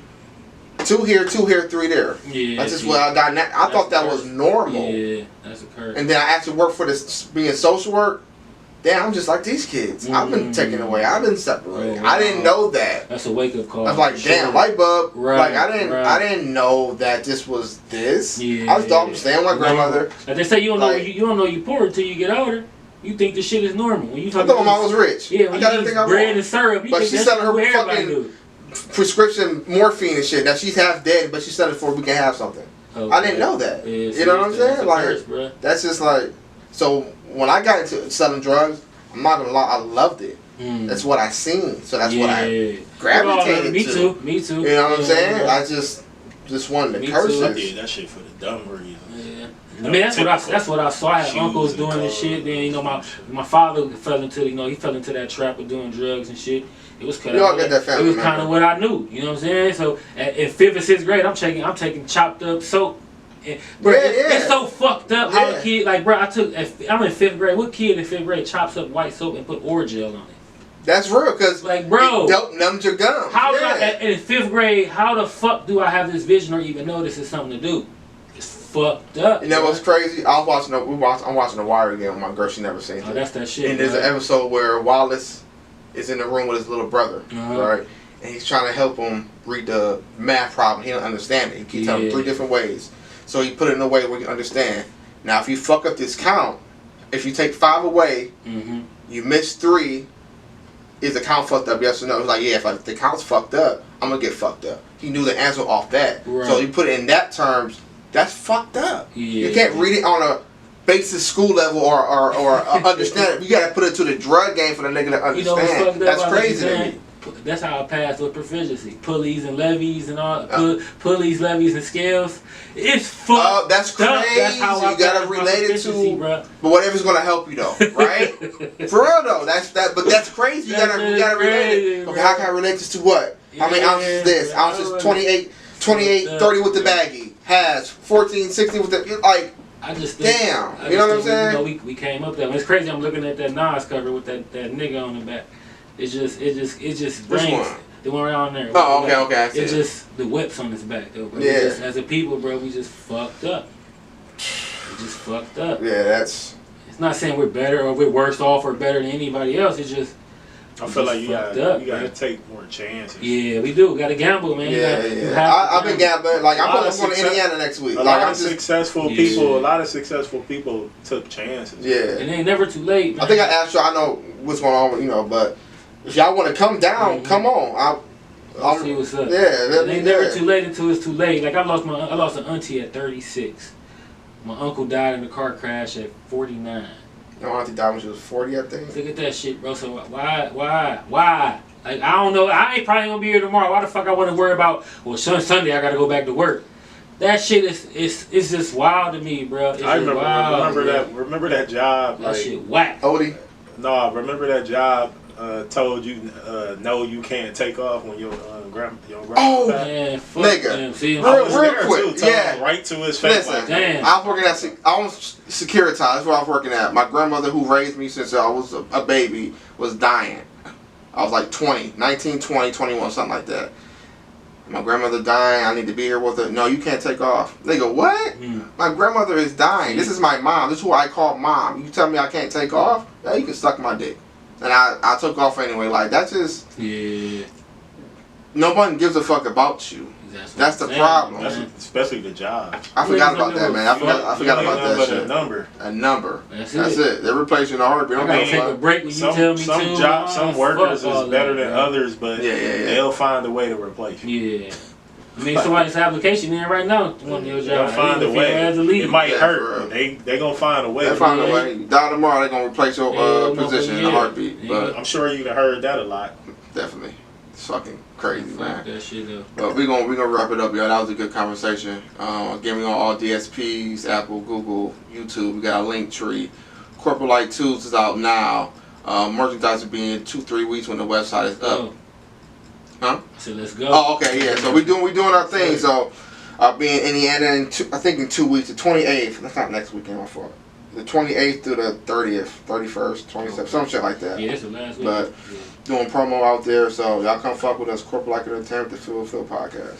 2 here, 2 here, 3 there. Yeah. That's just what I got. I thought that was normal. Yeah, that's a curse. And then I actually worked for this being social work. Damn, I'm just like these kids. I've been taken away. I've been separated. I didn't know that. That's a wake up call. I was like, damn, light bulb. Right, like I didn't know that this was this. Yeah. I just thought I'm staying with my grandmother. Like they say, you don't know you poor until you get older. You think this shit is normal. When you I thought my mom was rich. Yeah, when you eat bread and syrup, you but think she's selling her fucking prescription morphine and shit. Now she's half dead, but she's selling it for we can have something. Okay. I didn't know that. Yeah, you know what I'm saying? Like that's just like so. When I got into selling drugs, I'm not gonna lie, I loved it. That's what I seen, so that's what I gravitated to. Me too. You know what I'm saying? I just wanted to curse I did that shit for the dumb reason. Yeah. I mean that's what I saw. I had uncles doing this shit. Then my father fell into that trap of doing drugs and shit. It was kind of what I knew. You know what I'm saying? So in 5th and 6th grade, I'm taking chopped up soap. Bro, it's so fucked up how a kid I'm in 5th grade. What kid in 5th grade chops up white soap and put Orajel on it? That's real, cause it dope numbs your gums. In 5th grade, how the fuck do I have this vision or even know this is something to do? It's fucked up. You know what's crazy? I'm watching The Wire again with my girl. She never seen it. Oh, that's that shit. And there's an episode where Wallace is in the room with his little brother, right? And he's trying to help him read the math problem. He don't understand it. He keeps telling him 3 different ways. So he put it in a way where you understand. Now, if you fuck up this count, if you take 5 away, you miss 3. Is the count fucked up? Yes or no? He's like, yeah. If the count's fucked up, I'm gonna get fucked up. He knew the answer off that. Right. So he put it in that terms. That's fucked up. Yeah. You can't read it on a basic school level or understand it. You gotta put it to the drug game for the nigga to understand. That's crazy to me. That's how I passed with proficiency. Pulleys and levies and all. Pulleys, levies, and scales. It's fucked up. That's crazy. That's how I gotta relate it to. Bro. But whatever's gonna help you though, right? For real though. But that's crazy. You gotta relate it. Okay, how can I relate this to what? How many ounces is this? Ounces 28, 30 with the baggie. Has 14, 16 with the like. I just think, damn. You know what I'm saying? We came up there. It's crazy. I'm looking at that Nas cover with that nigga on the back. It just brings the one around there. Oh, okay. It's just the whips on his back, though, bro. Yeah. As a people, bro, we just fucked up. We just fucked up. Yeah, that's. It's not saying we're better or we're worse off or better than anybody else. It's just. I feel like you gotta take more chances. Yeah, we do. We gotta gamble, man. I've been gambling. Like I'm going to Indiana next week. A lot of successful people took chances. Yeah, and it ain't never too late, man. I think I asked you. I know what's going on, but. If y'all want to come down, come on. I'll see what's up. Yeah, it ain't never too late until it's too late. Like I lost an auntie at 36. My uncle died in a car crash at 49. Your auntie died when she was 40, I think. Look at that shit, bro. So why? Like I don't know. I ain't probably gonna be here tomorrow. Why the fuck I want to worry about? Well, Sunday I gotta go back to work. That shit is just wild to me, bro. I remember that job. That shit whack. Odie. No, I remember that job. Told you no, you can't take off when your grandma. Oh, nigga, real quick, yeah, right to his face. Listen, like, damn. I was working Securitas. That's where I was working at. My grandmother, who raised me since I was a baby, was dying. I was like 20, 19, 20, 21, something like that. My grandmother dying, I need to be here with her. No, you can't take off. They go, what? My grandmother is dying. This is my mom. This is who I call mom. You tell me I can't take off? Yeah, you can suck my dick. And I took off anyway. Like, that's just... Yeah. No one gives a fuck about you. That's the problem. Especially the job. I forgot about that, man. I forgot about that shit. A number. That's it. They replace you in a heartbeat. I gotta take a break when you tell me some jobs, some workers is better than others, but they'll find a way to replace you. Yeah. I mean, somebody's application in right now. One of your jobs. They'll find a way. It might hurt, but they gonna find a way. They find a way. Die tomorrow, they gonna replace your position in a heartbeat. But I'm sure you've heard that a lot. Definitely. It's fucking crazy, man. That shit up. But we gonna wrap it up, y'all. That was a good conversation. Again, we on all DSPs, Apple, Google, YouTube. We got a link tree. CorporateLike 2 is out now. Merchandise will be in 2-3 weeks when the website is up. Huh? So let's go. Oh, okay, yeah. So we doing our thing. So I'll be in Indiana I think in 2 weeks, the 28th. That's not next weekend, my fault. The 28th through the 30th, 31st, 27th, some shit like that. Yeah, it's the last week. But doing promo out there, so y'all come fuck with us. CorporateLike Entertainment, the Feel Podcast.